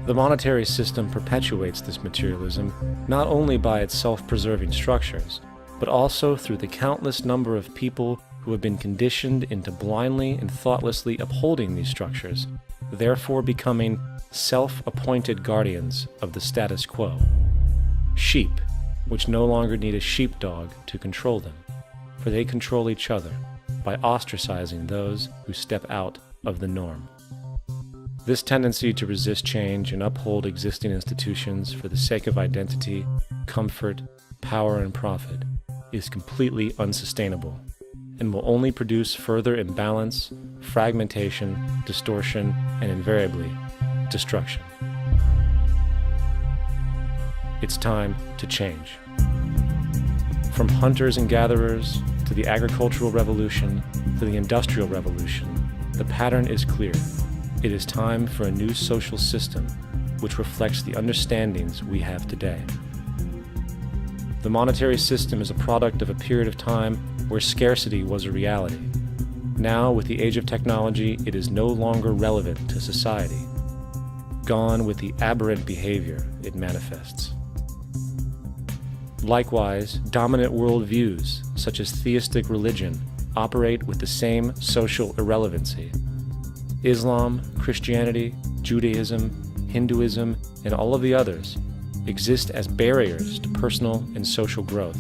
The monetary system perpetuates this materialism not only by its self-preserving structures, but also through the countless number of people who have been conditioned into blindly and thoughtlessly upholding these structures, therefore becoming self-appointed guardians of the status quo. Sheep, which no longer need a sheepdog to control them, for they control each other by ostracizing those who step out of the norm. This tendency to resist change and uphold existing institutions for the sake of identity, comfort, power, and profit is completely unsustainable and will only produce further imbalance, fragmentation, distortion, and invariably, destruction. It's time to change. From hunters and gatherers to the agricultural revolution to the industrial revolution, the pattern is clear. It is time for a new social system which reflects the understandings we have today. The monetary system is a product of a period of time where scarcity was a reality. Now, with the age of technology, it is no longer relevant to society. Gone with the aberrant behavior it manifests. Likewise, dominant worldviews, such as theistic religion, operate with the same social irrelevancy. Islam, Christianity, Judaism, Hinduism, and all of the others exist as barriers to personal and social growth,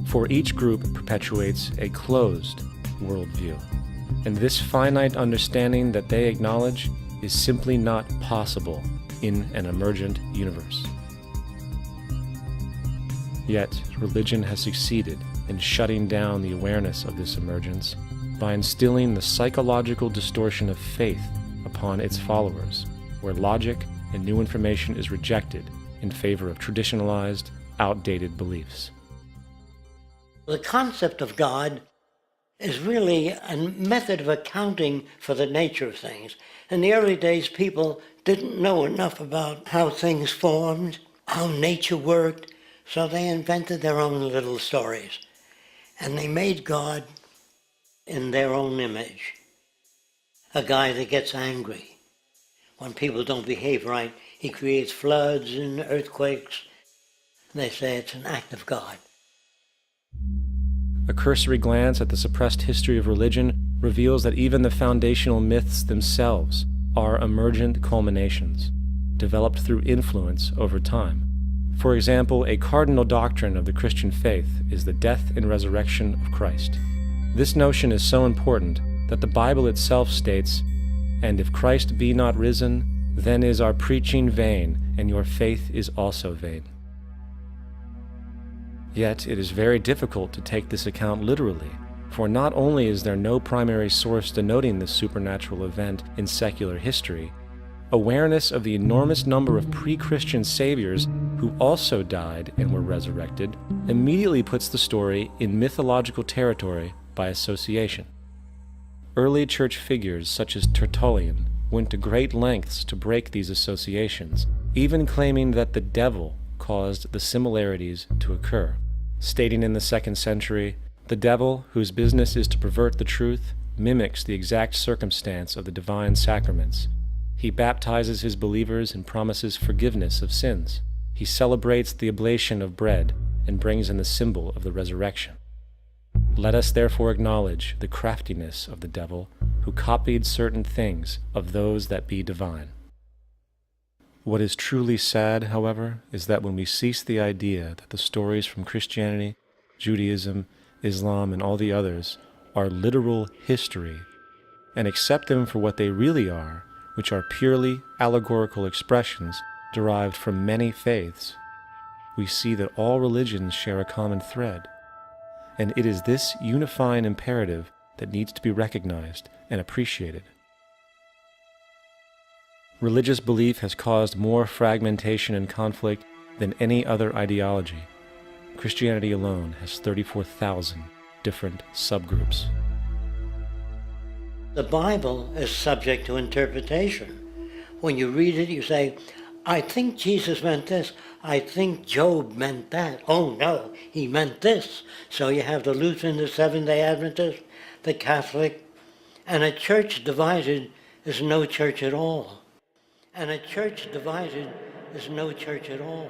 for each group perpetuates a closed worldview, and this finite understanding that they acknowledge is simply not possible in an emergent universe. Yet, religion has succeeded in shutting down the awareness of this emergence by instilling the psychological distortion of faith upon its followers, where logic and new information is rejected in favor of traditionalized, outdated beliefs. The concept of God is really a method of accounting for the nature of things. In the early days, people didn't know enough about how things formed, how nature worked, so they invented their own little stories. And they made God in their own image. A guy that gets angry. When people don't behave right, he creates floods and earthquakes. They say it's an act of God. A cursory glance at the suppressed history of religion reveals that even the foundational myths themselves are emergent culminations, developed through influence over time. For example, a cardinal doctrine of the Christian faith is the death and resurrection of Christ. This notion is so important that the Bible itself states, "And if Christ be not risen, then is our preaching vain, and your faith is also vain." Yet it is very difficult to take this account literally, for not only is there no primary source denoting this supernatural event in secular history, awareness of the enormous number of pre-Christian saviors who also died and were resurrected immediately puts the story in mythological territory by association. Early church figures such as Tertullian went to great lengths to break these associations, even claiming that the devil caused the similarities to occur, stating in the 2nd century, "The devil, whose business is to pervert the truth, mimics the exact circumstance of the divine sacraments. He baptizes his believers and promises forgiveness of sins. He celebrates the oblation of bread and brings in the symbol of the resurrection. Let us therefore acknowledge the craftiness of the devil, who copied certain things of those that be divine." What is truly sad, however, is that when we cease the idea that the stories from and accept them for what they really are, which are purely allegorical expressions derived from many faiths, we see that all religions share a common thread, and it is this unifying imperative that needs to be recognized and appreciated. Religious belief has caused more fragmentation and conflict than any other ideology. Christianity alone has 34,000 different subgroups. The Bible is subject to interpretation. When you read it, you say, I think Jesus meant this. I think Job meant that. Oh no, he meant this. So you have the Lutheran, the Seventh-day Adventist, the Catholic, and a church divided is no church at all. And a church divided is no church at all.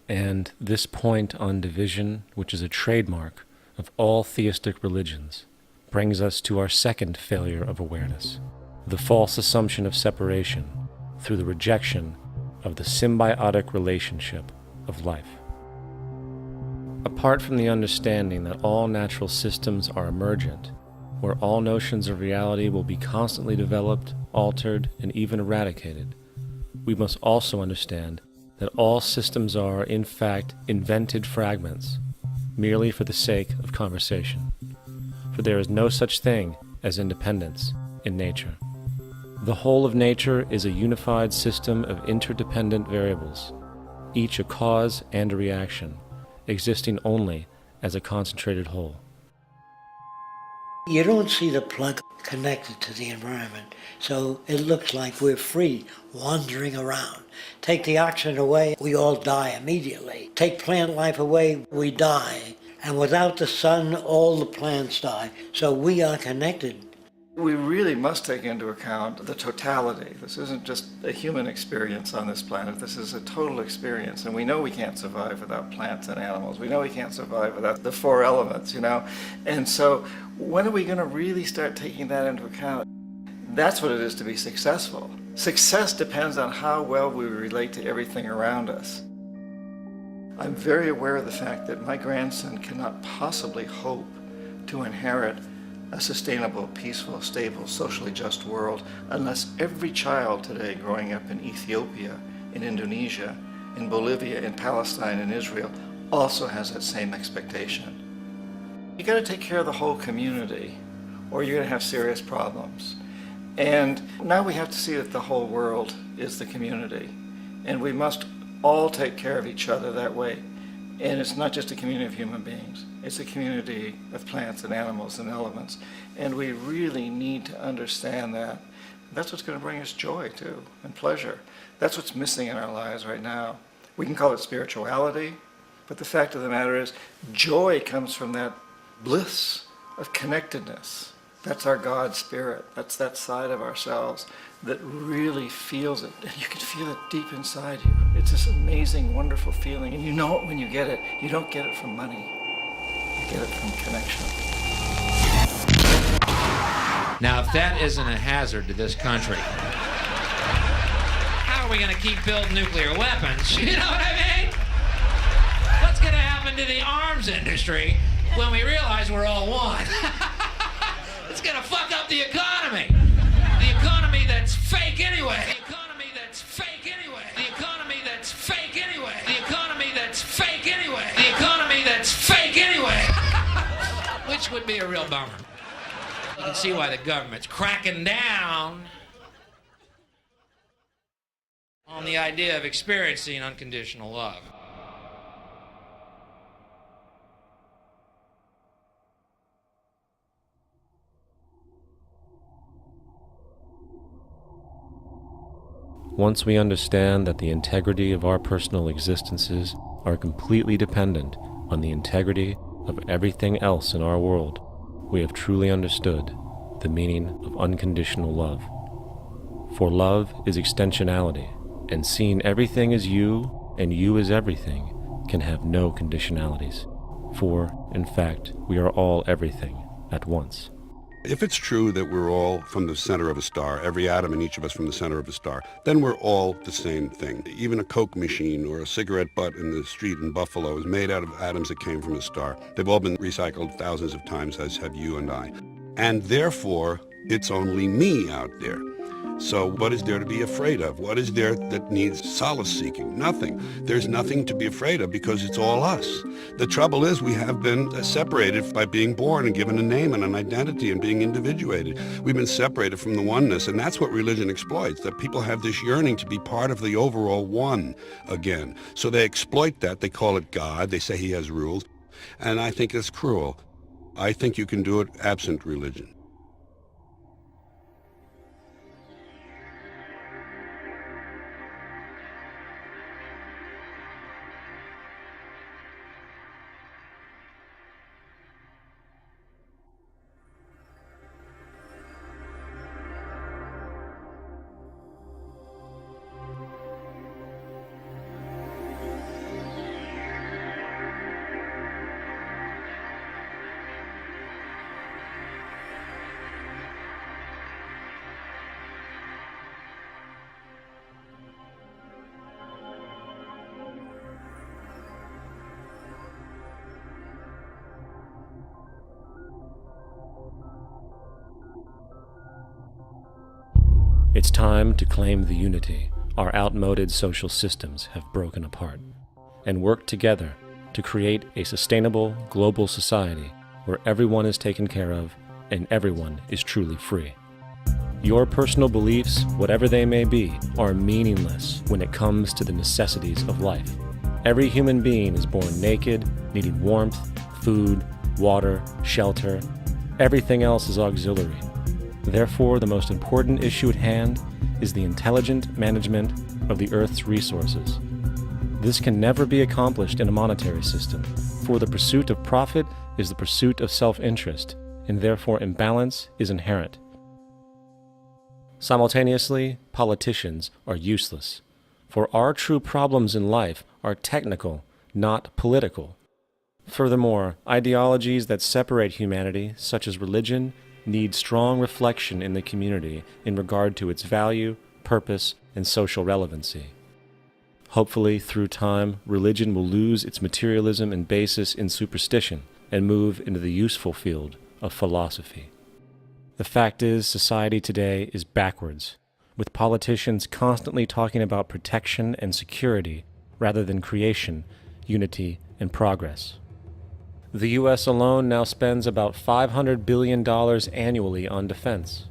And this point on division, which is a trademark of all theistic religions, brings us to our second failure of awareness, the false assumption of separation through the rejection of the symbiotic relationship of life. Apart from the understanding that all natural systems are emergent, where all notions of reality will be constantly developed, altered, and even eradicated, we must also understand that all systems are, in fact, invented fragments, merely for the sake of conversation. For there is no such thing as independence in nature. The whole of nature is a unified system of interdependent variables, each a cause and a reaction, existing only as a concentrated whole. You don't see the plug connected to the environment, so it looks like we're free, wandering around. Take the oxygen away, we all die immediately. Take plant life away, we die. And without the sun, all the plants die. So we are connected. We really must take into account the totality. This isn't just a human experience on this planet. This is a total experience. And we know we can't survive without plants and animals. We know we can't survive without the four elements, you know. And so when are we going to really start taking that into account? That's what it is to be successful. Success depends on how well we relate to everything around us. I'm very aware of the fact that my grandson cannot possibly hope to inherit a sustainable, peaceful, stable, socially just world unless every child today growing up in Ethiopia, in Indonesia, in Bolivia, in Palestine, in Israel also has that same expectation. You got to take care of the whole community or you're going to have serious problems. And now we have to see that the whole world is the community and we must all take care of each other that way. And it's not just a community of human beings. It's a community of plants and animals and elements. And we really need to understand that. That's what's going to bring us joy, too, and pleasure. That's what's missing in our lives right now. We can call it spirituality, but the fact of the matter is joy comes from that bliss of connectedness. That's our God spirit. That's that side of ourselves that really feels it. And you can feel it deep inside you. It's this amazing, wonderful feeling. And you know it when you get it. You don't get it from money. You get it from connection. Now, if that isn't a hazard to this country, how are we going to keep building nuclear weapons? You know what I mean? What's going to happen to the arms industry when we realize we're all one? It's going to fuck up the economy. The economy that's fake anyway. The economy that's fake anyway. The economy that's fake anyway. The economy that's fake anyway. The economy that's fake anyway. Which would be a real bummer. You can see why the government's cracking down on the idea of experiencing unconditional love. Once we understand that the integrity of our personal existences are completely dependent on the integrity of everything else in our world, we have truly understood the meaning of unconditional love. For love is extensionality, and seeing everything as you and you as everything can have no conditionalities. For, in fact, we are all everything at once. If it's true that we're all from the center of a star, every atom in each of us from the center of a star, then we're all the same thing. Even a Coke machine or a cigarette butt in the street in Buffalo is made out of atoms that came from a star. They've all been recycled thousands of times, as have you and I. And therefore, it's only me out there. So what is there to be afraid of? What is there that needs solace seeking? Nothing. There's nothing to be afraid of because it's all us. The trouble is we have been separated by being born and given a name and an identity and being individuated. We've been separated from the oneness, and that's what religion exploits, that people have this yearning to be part of the overall one again. So they exploit that. They call it God. They say he has rules. And I think it's cruel. I think you can do it absent religion. It's time to claim the unity our outmoded social systems have broken apart, and work together to create a sustainable global society where everyone is taken care of and everyone is truly free. Your personal beliefs, whatever they may be, are meaningless when it comes to the necessities of life. Every human being is born naked, needing warmth, food, water, shelter. Everything else is auxiliary. Therefore, the most important issue at hand is the intelligent management of the Earth's resources. This can never be accomplished in a monetary system, for the pursuit of profit is the pursuit of self-interest, and therefore imbalance is inherent. Simultaneously, politicians are useless, for our true problems in life are technical, not political. Furthermore, ideologies that separate humanity, such as religion, need strong reflection in the community in regard to its value, purpose, and social relevancy. Hopefully, through time, religion will lose its materialism and basis in superstition and move into the useful field of philosophy. The fact is, society today is backwards, with politicians constantly talking about protection and security rather than creation, unity, and progress. The U.S. alone now spends about $500 billion annually on defense.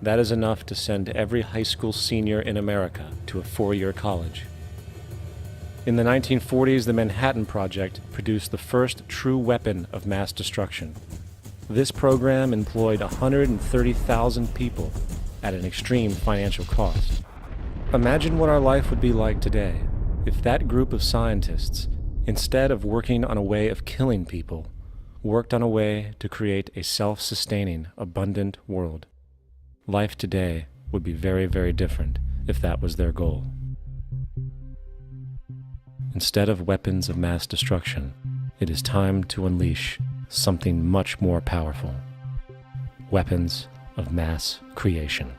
That is enough to send every high school senior in America to a four-year college. In the 1940s, the Manhattan Project produced the first true weapon of mass destruction. This program employed 130,000 people at an extreme financial cost. Imagine what our life would be like today if that group of scientists, instead of working on a way of killing people, worked on a way to create a self-sustaining, abundant world. Life today would be very, very different if that was their goal. Instead of weapons of mass destruction, it is time to unleash something much more powerful. Weapons of mass creation.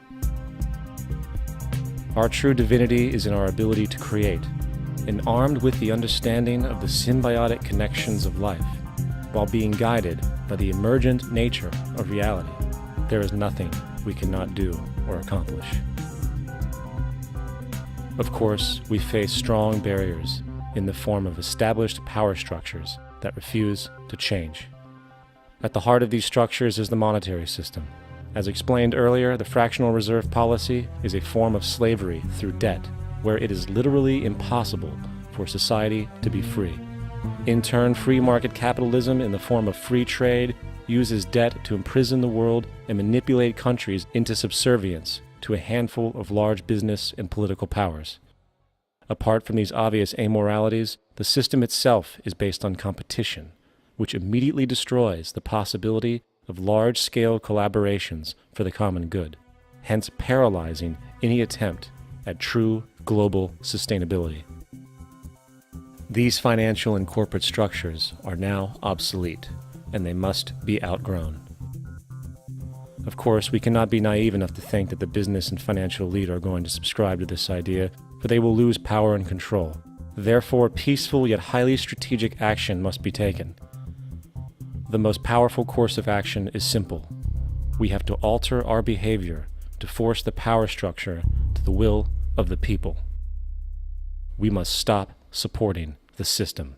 Our true divinity is in our ability to create, and armed with the understanding of the symbiotic connections of life, while being guided by the emergent nature of reality, there is nothing we cannot do or accomplish. Of course, we face strong barriers in the form of established power structures that refuse to change. At the heart of these structures is the monetary system. As explained earlier, the fractional reserve policy is a form of slavery through debt, where it is literally impossible for society to be free. In turn, free market capitalism in the form of free trade uses debt to imprison the world and manipulate countries into subservience to a handful of large business and political powers. Apart from these obvious amoralities, the system itself is based on competition, which immediately destroys the possibility of large-scale collaborations for the common good, hence paralyzing any attempt at true global sustainability. These financial and corporate structures are now obsolete, and they must be outgrown. Of course, we cannot be naive enough to think that the business and financial elite are going to subscribe to this idea, for they will lose power and control. Therefore, peaceful yet highly strategic action must be taken. The most powerful course of action is simple. We have to alter our behavior to force the power structure to the will of the people. We must stop supporting the system.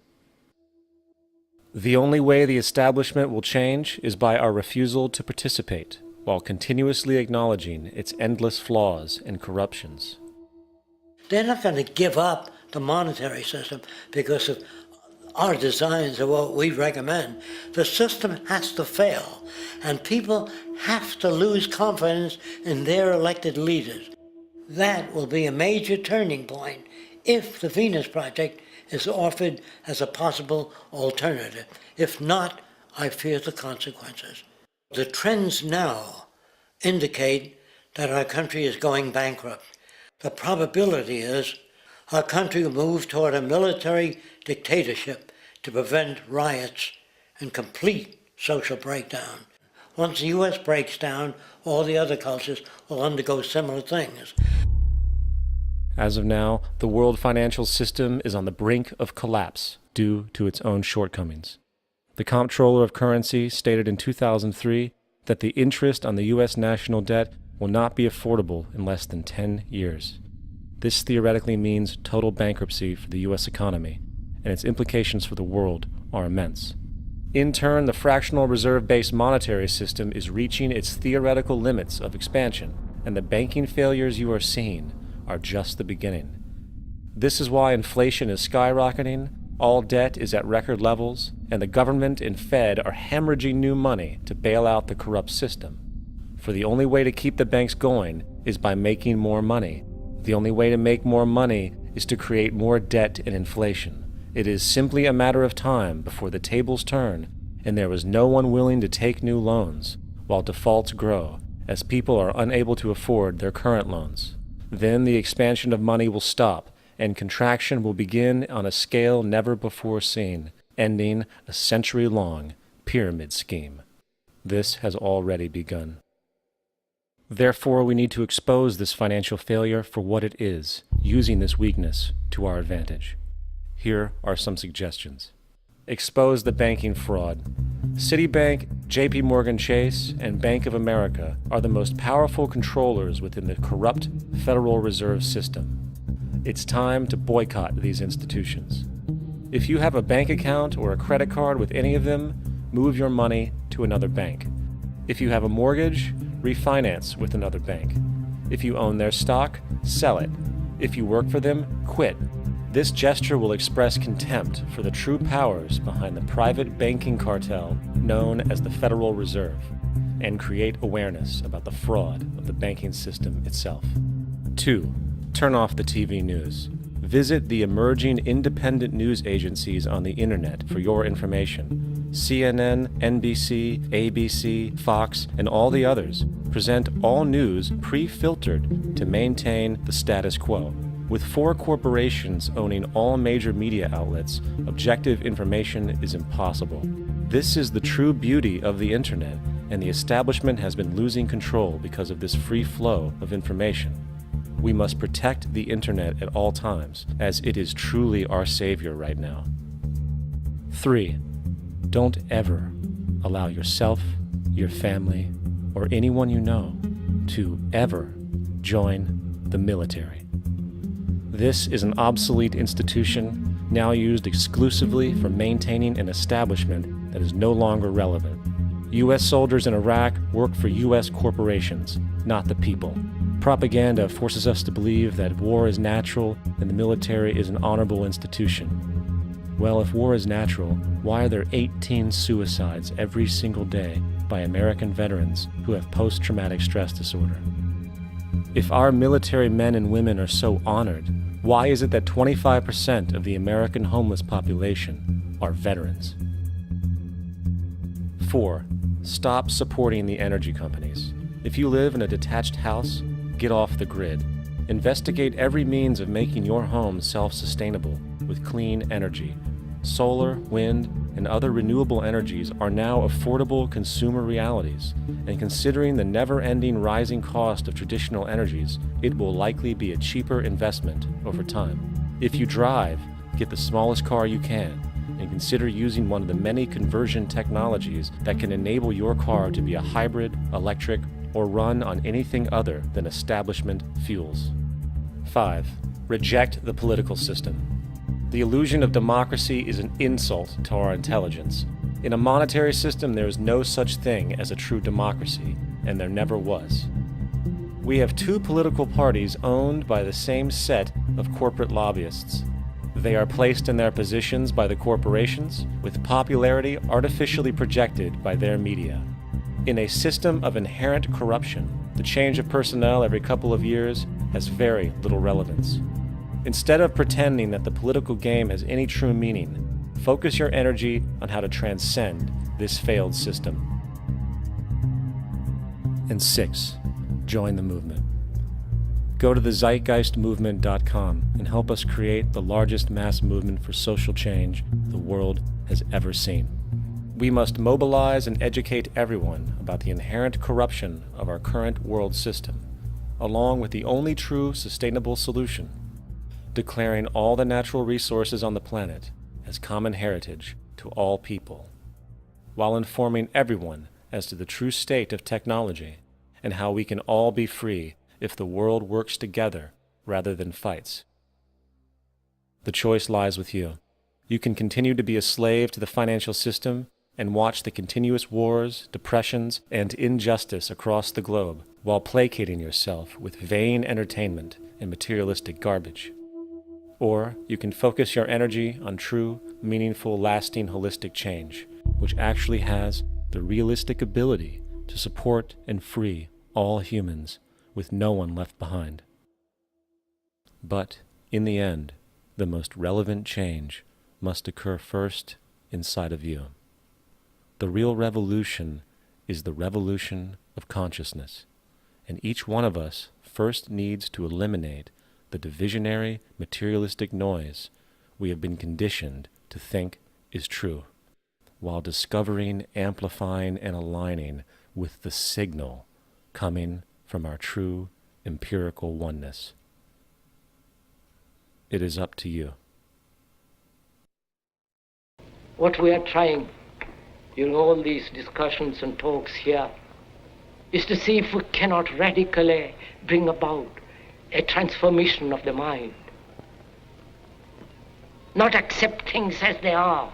The only way the establishment will change is by our refusal to participate, while continuously acknowledging its endless flaws and corruptions. They're not going to give up the monetary system because of our designs of what we recommend. The system has to fail, and people have to lose confidence in their elected leaders. That will be a major turning point if the Venus Project is offered as a possible alternative. If not, I fear the consequences. The trends now indicate that our country is going bankrupt. The probability is our country will move toward a military dictatorship to prevent riots and complete social breakdown. Once the U.S. breaks down, all the other cultures will undergo similar things. As of now, the world financial system is on the brink of collapse due to its own shortcomings. The Comptroller of Currency stated in 2003 that the interest on the U.S. national debt will not be affordable in less than 10 years. This theoretically means total bankruptcy for the U.S. economy, and its implications for the world are immense. In turn, the fractional reserve-based monetary system is reaching its theoretical limits of expansion, and the banking failures you are seeing are just the beginning. This is why inflation is skyrocketing, all debt is at record levels, and the government and Fed are hemorrhaging new money to bail out the corrupt system. For the only way to keep the banks going is by making more money. The only way to make more money is to create more debt and inflation. It is simply a matter of time before the tables turn, and there is no one willing to take new loans, while defaults grow, as people are unable to afford their current loans. Then the expansion of money will stop, and contraction will begin on a scale never before seen, ending a century-long pyramid scheme. This has already begun. Therefore, we need to expose this financial failure for what it is, using this weakness to our advantage. Here are some suggestions. Expose the banking fraud. Citibank, JP Morgan Chase, and Bank of America are the most powerful controllers within the corrupt Federal Reserve System. It's time to boycott these institutions. If you have a bank account or a credit card with any of them, move your money to another bank. If you have a mortgage, refinance with another bank. If you own their stock, sell it. If you work for them, quit. This gesture will express contempt for the true powers behind the private banking cartel known as the Federal Reserve, and create awareness about the fraud of the banking system itself. 2. Turn off the TV news. Visit the emerging independent news agencies on the internet for your information. CNN, NBC, ABC, Fox, and all the others present all news pre-filtered to maintain the status quo. With 4 corporations owning all major media outlets, objective information is impossible. This is the true beauty of the internet, and the establishment has been losing control because of this free flow of information. We must protect the internet at all times, as it is truly our savior right now. 3. Don't ever allow yourself, your family, or anyone you know to ever join the military. This is an obsolete institution now used exclusively for maintaining an establishment that is no longer relevant. U.S. soldiers in Iraq work for U.S. corporations, not the people. Propaganda forces us to believe that war is natural and the military is an honorable institution. Well, if war is natural, why are there 18 suicides every single day by American veterans who have post-traumatic stress disorder? If our military men and women are so honored, why is it that 25% of the American homeless population are veterans? 4. Stop supporting the energy companies. If you live in a detached house, get off the grid. Investigate every means of making your home self-sustainable with clean energy. solar, wind, and other renewable energies are now affordable consumer realities, and considering the never-ending rising cost of traditional energies, it will likely be a cheaper investment over time. If you drive, get the smallest car you can, and consider using one of the many conversion technologies that can enable your car to be a hybrid, electric, or run on anything other than establishment fuels. 5. Reject the political system. The illusion of democracy is an insult to our intelligence. In a monetary system, there is no such thing as a true democracy, and there never was. We have two political parties owned by the same set of corporate lobbyists. They are placed in their positions by the corporations, with popularity artificially projected by their media. In a system of inherent corruption, the change of personnel every couple of years has very little relevance. Instead of pretending that the political game has any true meaning, focus your energy on how to transcend this failed system. And 6. Join the movement. Go to thezeitgeistmovement.com and help us create the largest mass movement for social change the world has ever seen. We must mobilize and educate everyone about the inherent corruption of our current world system, along with the only true sustainable solution: declaring all the natural resources on the planet as common heritage to all people, while informing everyone as to the true state of technology and how we can all be free if the world works together rather than fights. The choice lies with you. You can continue to be a slave to the financial system and watch the continuous wars, depressions, and injustice across the globe while placating yourself with vain entertainment and materialistic garbage. Or you can focus your energy on true, meaningful, lasting, holistic change, which actually has the realistic ability to support and free all humans with no one left behind. But in the end, the most relevant change must occur first inside of you. The real revolution is the revolution of consciousness, and each one of us first needs to eliminate the divisionary, materialistic noise we have been conditioned to think is true, while discovering, amplifying, and aligning with the signal coming from our true empirical oneness. It is up to you. What we are trying in all these discussions and talks here is to see if we cannot radically bring about a transformation of the mind. Not accept things as they are,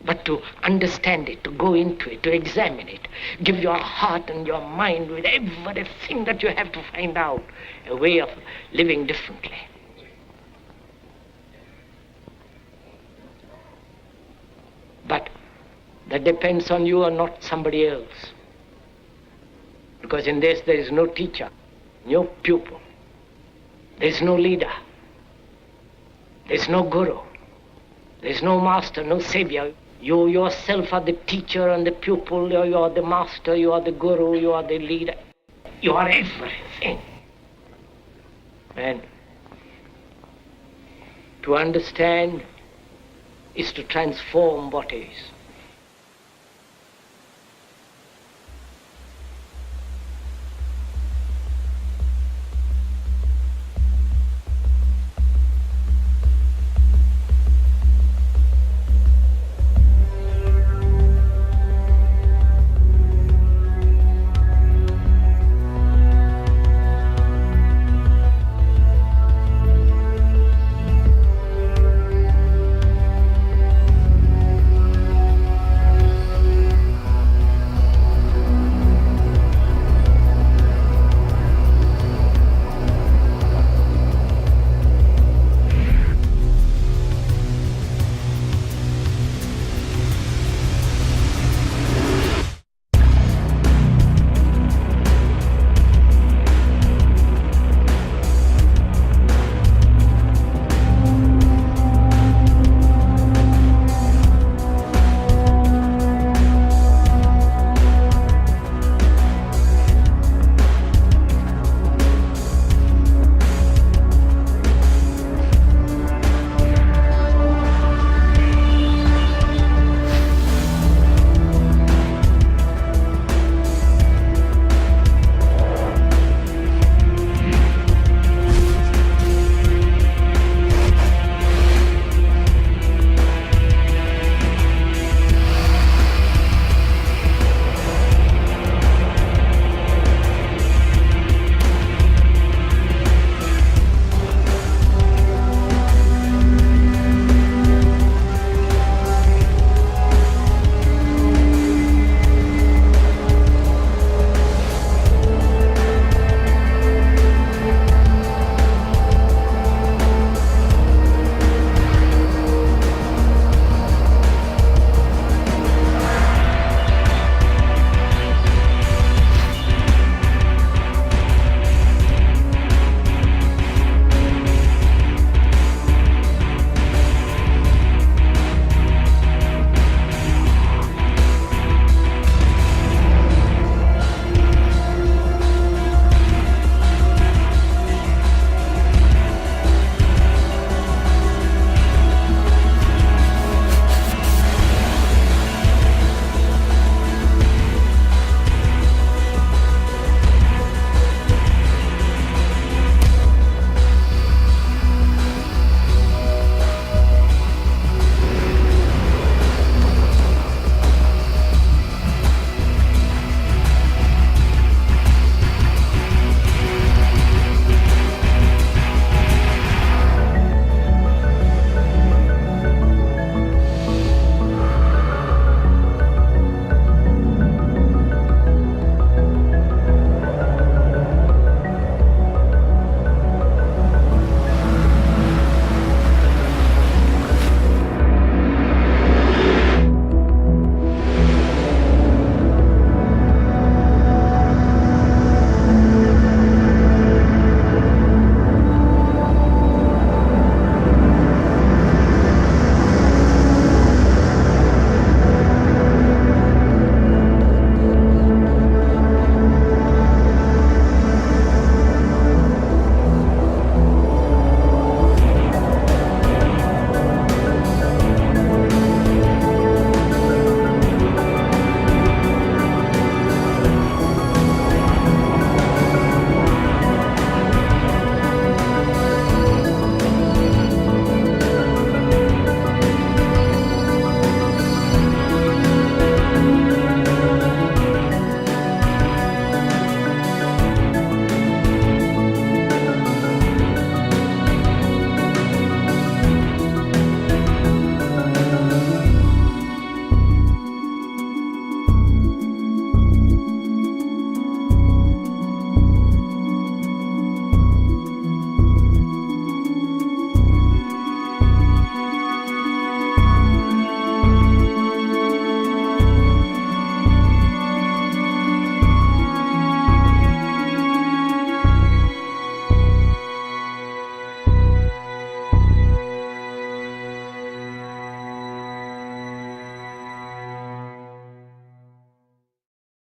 but to understand it, to go into it, to examine it, give your heart and your mind with everything that you have to find out a way of living differently. But that depends on you and not somebody else. Because in this there is no teacher, no pupil, there is no leader, there is no guru, there is no master, no savior. You yourself are the teacher and the pupil, you are the master, you are the guru, you are the leader. You are everything. And to understand is to transform what is.